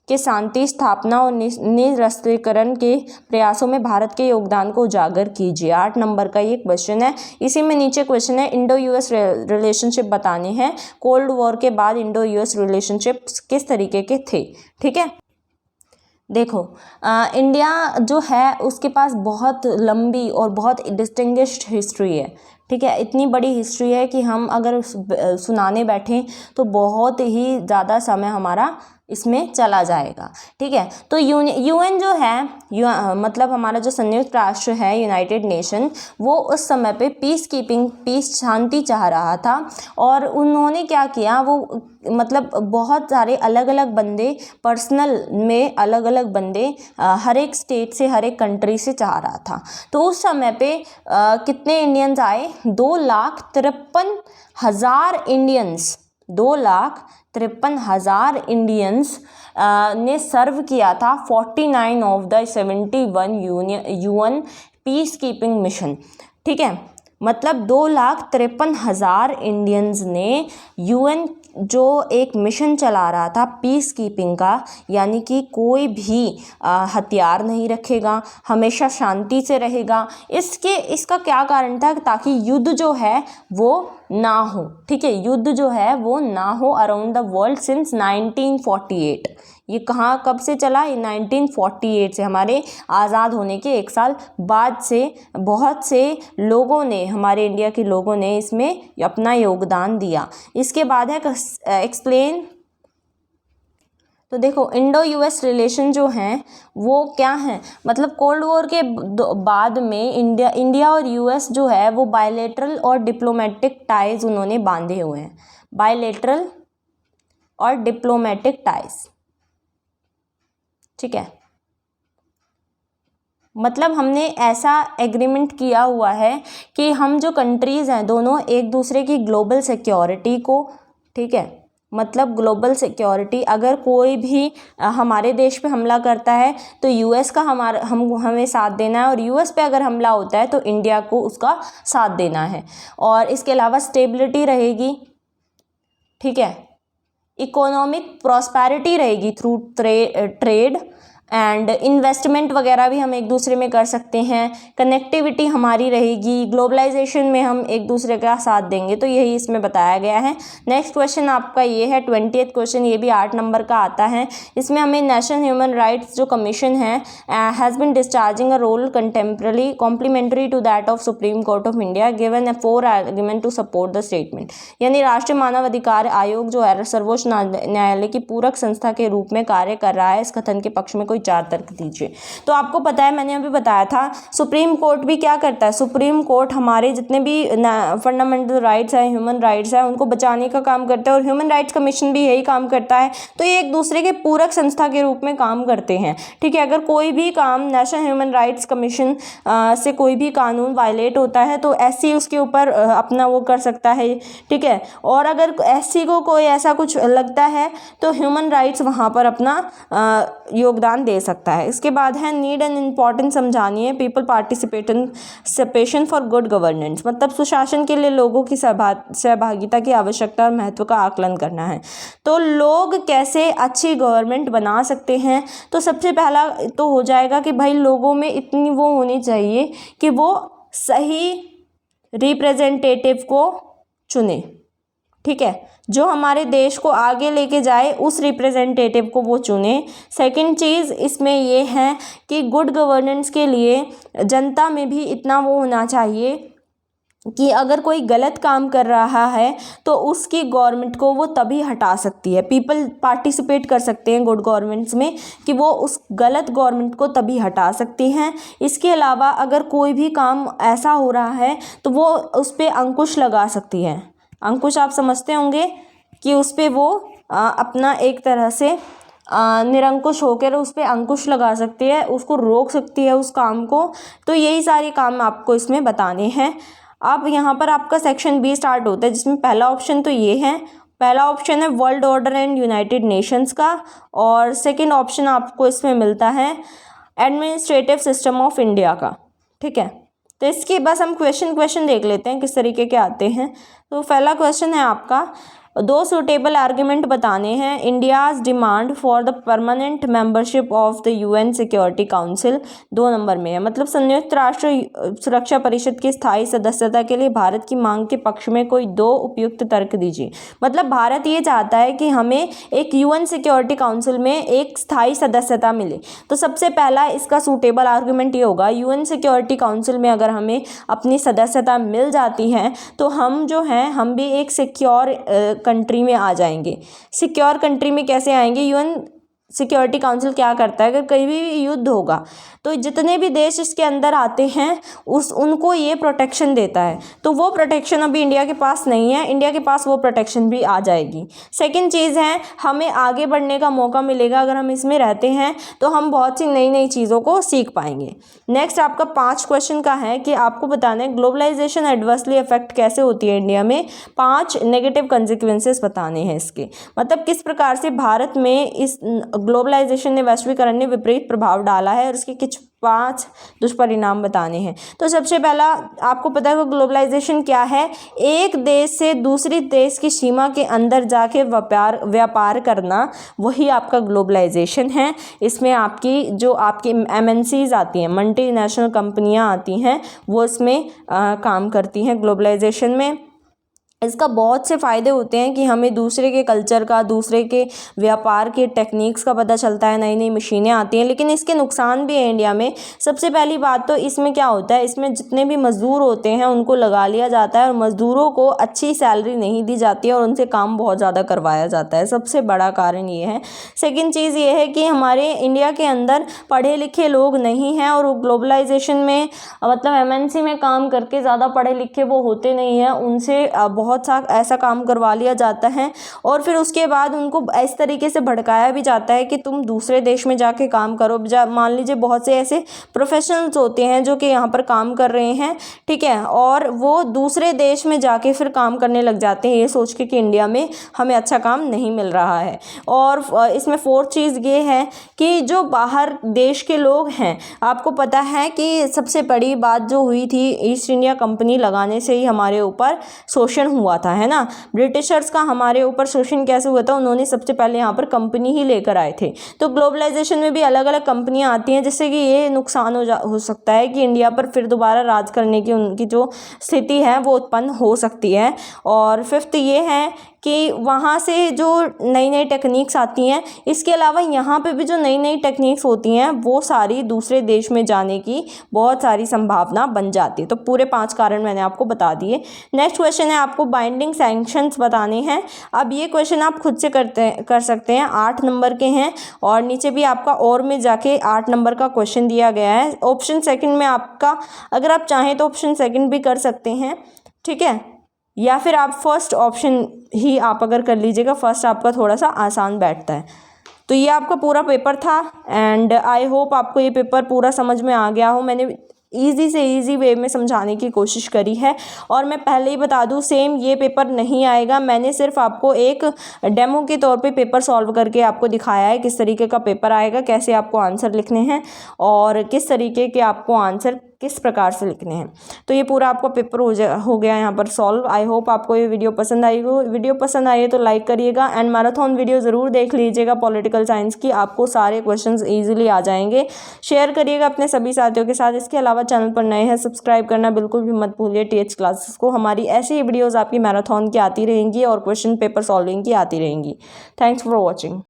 के शांति स्थापना और निरस्त्रीकरण के प्रयासों में भारत के योगदान को उजागर कीजिए। 8 नंबर का ये क्वेश्चन है। इसी में नीचे क्वेश्चन है इंडो यूएस रिलेशनशिप बताने हैं। कोल्ड वॉर के बाद इंडो यूएस रिलेशनशिप किस तरीके के थे, ठीक है। देखो इंडिया जो है उसके पास बहुत लंबी और बहुत डिस्टिंग्विश्ड हिस्ट्री है, ठीक है। इतनी बड़ी हिस्ट्री है कि हम अगर सुनाने बैठें तो बहुत ही ज़्यादा समय हमारा इसमें चला जाएगा, ठीक है। तो यूएन जो है मतलब हमारा जो संयुक्त राष्ट्र है यूनाइटेड नेशन, वो उस समय पे पीस शांति चाह रहा था। और उन्होंने क्या किया, वो मतलब बहुत सारे अलग अलग बंदे, पर्सनल में अलग अलग बंदे हर एक स्टेट से, हर एक कंट्री से चाह रहा था। तो उस समय पे कितने इंडियंस आए, 2,53,000 इंडियंस, 2,53,000 इंडियंस ने सर्व किया था 49 of the 71 UN peace keeping mission, ठीक है। मतलब 2,53,000 इंडियंस ने यूएन जो एक मिशन चला रहा था पीस कीपिंग का, यानी कि कोई भी हथियार नहीं रखेगा, हमेशा शांति से रहेगा। इसका क्या कारण था, ताकि युद्ध जो है वो ना हो, ठीक है, युद्ध जो है वो ना हो अराउंड द वर्ल्ड सिंस 1948। ये कहाँ कब से चला, ये 1948 से, हमारे आज़ाद होने के 1 साल बाद से बहुत से लोगों ने, हमारे इंडिया के लोगों ने इसमें अपना योगदान दिया। इसके बाद है एक्सप्लेन। तो देखो इंडो यूएस रिलेशन जो हैं वो क्या हैं, मतलब कोल्ड वॉर के बाद में इंडिया और यूएस जो है वो बायलैटरल और डिप्लोमेटिक टाइज उन्होंने बांधे हुए हैं, बायलैटरल और डिप्लोमेटिक टाइज, ठीक है। मतलब हमने ऐसा एग्रीमेंट किया हुआ है कि हम जो कंट्रीज़ हैं दोनों एक दूसरे की ग्लोबल सिक्योरिटी को, ठीक है, मतलब ग्लोबल सिक्योरिटी, अगर कोई भी हमारे देश पे हमला करता है तो यूएस का हमें साथ देना है, और यूएस पे अगर हमला होता है तो इंडिया को उसका साथ देना है। और इसके अलावा स्टेबिलिटी रहेगी, ठीक है, इकोनॉमिक प्रॉस्पेरिटी रहेगी थ्रू ट्रेड एंड इन्वेस्टमेंट वगैरह भी हम एक दूसरे में कर सकते हैं, कनेक्टिविटी हमारी रहेगी, ग्लोबलाइजेशन में हम एक दूसरे का साथ देंगे। तो यही इसमें बताया गया है। नेक्स्ट क्वेश्चन आपका ये है 20th क्वेश्चन, ये भी 8 नंबर का आता है। इसमें हमें नेशनल ह्यूमन राइट्स जो कमीशन है has been discharging a role contemporary complementary to that of supreme court of India given a 4 argument to support the statement. यानी राष्ट्रीय मानव अधिकार आयोग जो है सर्वोच्च न्यायालय की पूरक संस्था के रूप में कार्य कर रहा है, इस कथन के पक्ष में कोई 4 तर्क दीजिए। तो आपको पता है, मैंने अभी बताया था, सुप्रीम कोर्ट भी क्या करता है, सुप्रीम कोर्ट हमारे जितने भी फंडामेंटल राइट्स हैं, ह्यूमन राइट्स हैं, उनको बचाने का काम करता है, और ह्यूमन राइट्स कमीशन भी यही काम करता है। तो ये एक दूसरे के पूरक संस्था के रूप में काम करते हैं, ठीक है। अगर कोई भी काम नेशनल ह्यूमन राइट्स कमीशन से कोई भी कानून वायलेट होता है तो एससी उसके ऊपर अपना वो कर सकता है, ठीक है। और अगर एससी को कोई ऐसा कुछ लगता है तो ह्यूमन राइट्स वहाँ पर अपना योगदान दे सकता है। इसके बाद है नीड एंड इम्पॉर्टेंस समझानी है, people participation for good governance, मतलब सुशासन के लिए लोगों की सहभागिता की आवश्यकता और महत्व का आकलन करना है। तो लोग कैसे अच्छी गवर्नमेंट बना सकते हैं, तो सबसे पहला तो हो जाएगा कि भाई लोगों में इतनी वो होनी चाहिए कि वो सही रिप्रेजेंटेटिव को चुने, ठीक है, जो हमारे देश को आगे लेके जाए उस रिप्रेजेंटेटिव को वो चुने। सेकंड चीज़ इसमें ये है कि गुड गवर्नेंस के लिए जनता में भी इतना वो होना चाहिए कि अगर कोई गलत काम कर रहा है तो उसकी गवर्नमेंट को वो तभी हटा सकती है। पीपल पार्टिसिपेट कर सकते हैं गुड गवर्नमेंट्स में कि वो उस गलत गवर्नमेंट को तभी हटा सकती हैं। इसके अलावा अगर कोई भी काम ऐसा हो रहा है तो वो उस पर अंकुश लगा सकती है। अंकुश आप समझते होंगे कि उस पर वो अपना एक तरह से निरंकुश होकर उस पर अंकुश लगा सकती है, उसको रोक सकती है उस काम को। तो यही सारे काम आपको इसमें बताने हैं। अब यहाँ पर आपका सेक्शन बी स्टार्ट होता है, जिसमें पहला ऑप्शन तो ये है, पहला ऑप्शन है world order and United Nations का, और सेकंड ऑप्शन आपको इसमें मिलता है एडमिनिस्ट्रेटिव सिस्टम ऑफ इंडिया का, ठीक है। तो इसके बस हम क्वेश्चन देख लेते हैं किस तरीके के आते हैं। तो पहला क्वेश्चन है आपका, 2 सूटेबल आर्ग्यूमेंट बताने हैं। India's demand for the permanent membership of the UN security council 2 number में है, मतलब संयुक्त राष्ट्र सुरक्षा परिषद की स्थायी सदस्यता के लिए भारत की मांग के पक्ष में कोई 2 उपयुक्त तर्क दीजिए। मतलब भारत ये चाहता है कि हमें एक यूएन सिक्योरिटी काउंसिल में एक स्थायी सदस्यता मिले। तो सबसे पहला इसका सूटेबल आर्ग्यूमेंट ये होगा, यूएन सिक्योरिटी काउंसिल में अगर हमें अपनी सदस्यता मिल जाती है तो हम जो हैं हम भी एक सिक्योर कंट्री में आ जाएंगे। सिक्योर कंट्री में कैसे आएंगे, यूएन सिक्योरिटी काउंसिल क्या करता है, अगर कहीं भी युद्ध होगा तो जितने भी देश इसके अंदर आते हैं उनको ये प्रोटेक्शन देता है। तो वो प्रोटेक्शन अभी इंडिया के पास नहीं है, इंडिया के पास वो प्रोटेक्शन भी आ जाएगी। सेकंड चीज़ है, हमें आगे बढ़ने का मौका मिलेगा, अगर हम इसमें रहते हैं तो हम बहुत सी नई चीज़ों को सीख पाएंगे। नेक्स्ट आपका 5 क्वेश्चन का है कि आपको बताना है ग्लोबलाइजेशन एडवर्सली इफेक्ट कैसे होती है इंडिया में, 5 नेगेटिव कंसिक्वेंसेस बताने हैं इसके, मतलब किस प्रकार से भारत में इस ग्लोबलाइजेशन ने, वैश्वीकरण ने विपरीत प्रभाव डाला है, और इसके कुछ 5 दुष्परिणाम बताने हैं। तो सबसे पहला आपको पता है कि ग्लोबलाइजेशन क्या है, एक देश से दूसरी देश की सीमा के अंदर जाके व्यापार करना, वही आपका ग्लोबलाइजेशन है। इसमें आपकी MNCs आती हैं, मल्टीनेशनल कंपनियां आती हैं, वो इसमें काम करती हैं ग्लोबलाइजेशन में। इसका बहुत से फ़ायदे होते हैं कि हमें दूसरे के कल्चर का, दूसरे के व्यापार के टेक्निक्स का पता चलता है, नई मशीनें आती हैं, लेकिन इसके नुकसान भी हैं इंडिया में। सबसे पहली बात तो इसमें क्या होता है, इसमें जितने भी मज़दूर होते हैं उनको लगा लिया जाता है और मज़दूरों को अच्छी सैलरी नहीं दी जाती है और उनसे काम बहुत ज़्यादा करवाया जाता है, सबसे बड़ा कारण ये है। सेकेंड चीज़ ये है कि हमारे इंडिया के अंदर पढ़े लिखे लोग नहीं हैं, और ग्लोबलाइजेशन में मतलब MNC में काम करके ज़्यादा पढ़े लिखे वो होते नहीं हैं, उनसे बहुत सा ऐसा काम करवा लिया जाता है और फिर उसके बाद उनको इस तरीके से भड़काया भी जाता है कि तुम दूसरे देश में जाके काम करो। मान लीजिए बहुत से ऐसे प्रोफेशनल्स होते हैं जो कि यहाँ पर काम कर रहे हैं, ठीक है, और वो दूसरे देश में जाके फिर काम करने लग जाते हैं ये सोच के कि इंडिया में हमें अच्छा काम नहीं मिल रहा है। और इसमें फोर्थ चीज़ ये है कि जो बाहर देश के लोग हैं, आपको पता है कि सबसे बड़ी बात जो हुई थी ईस्ट इंडिया कंपनी लगाने से ही हमारे ऊपर शोषण हुआ था, है ना। ब्रिटिशर्स का हमारे ऊपर शोषण कैसे हुआ था, उन्होंने सबसे पहले यहाँ पर कंपनी ही लेकर आए थे। तो ग्लोबलाइजेशन में भी अलग अलग कंपनियाँ आती हैं जिससे कि ये नुकसान हो सकता है कि इंडिया पर फिर दोबारा राज करने की उनकी जो स्थिति है वो उत्पन्न हो सकती है। और फिफ्थ ये है कि वहाँ से जो नई नई टेक्निक्स आती हैं, इसके अलावा यहाँ पे भी जो नई नई टेक्निक्स होती हैं वो सारी दूसरे देश में जाने की बहुत सारी संभावना बन जाती है। तो पूरे 5 कारण मैंने आपको बता दिए। नेक्स्ट क्वेश्चन है, आपको बाइंडिंग सैंक्शंस बताने हैं। अब ये क्वेश्चन आप खुद से कर सकते हैं, 8 नंबर के हैं और नीचे भी आपका और में जाके 8 नंबर का क्वेश्चन दिया गया है। ऑप्शन सेकंड में आपका, अगर आप चाहें तो ऑप्शन सेकंड भी कर सकते हैं, ठीक है, या फिर आप फर्स्ट ऑप्शन ही आप अगर कर लीजिएगा, फर्स्ट आपका थोड़ा सा आसान बैठता है। तो ये आपका पूरा पेपर था एंड आई होप आपको ये पेपर पूरा समझ में आ गया हो। मैंने ईज़ी से ईज़ी वे में समझाने की कोशिश करी है और मैं पहले ही बता दूं सेम ये पेपर नहीं आएगा। मैंने सिर्फ आपको एक डेमो के तौर पे पेपर सॉल्व करके आपको दिखाया है किस तरीके का पेपर आएगा, कैसे आपको आंसर लिखने हैं और किस तरीके के आपको आंसर किस प्रकार से लिखने हैं। तो ये पूरा आपका पेपर हो गया यहाँ पर सॉल्व। आई होप आपको ये वीडियो पसंद आई हो। वीडियो पसंद आई है तो लाइक करिएगा एंड मैराथन वीडियो ज़रूर देख लीजिएगा पॉलिटिकल साइंस की, आपको सारे क्वेश्चंस इजीली आ जाएंगे। शेयर करिएगा अपने सभी साथियों के साथ। इसके अलावा चैनल पर नए हैं सब्सक्राइब करना बिल्कुल भी मत भूलिए TH क्लासेस को। हमारी ऐसी ही वीडियोज़ आपकी मैराथन की आती रहेंगी और क्वेश्चन पेपर सॉल्विंग की आती रहेंगी। Thanks for watching.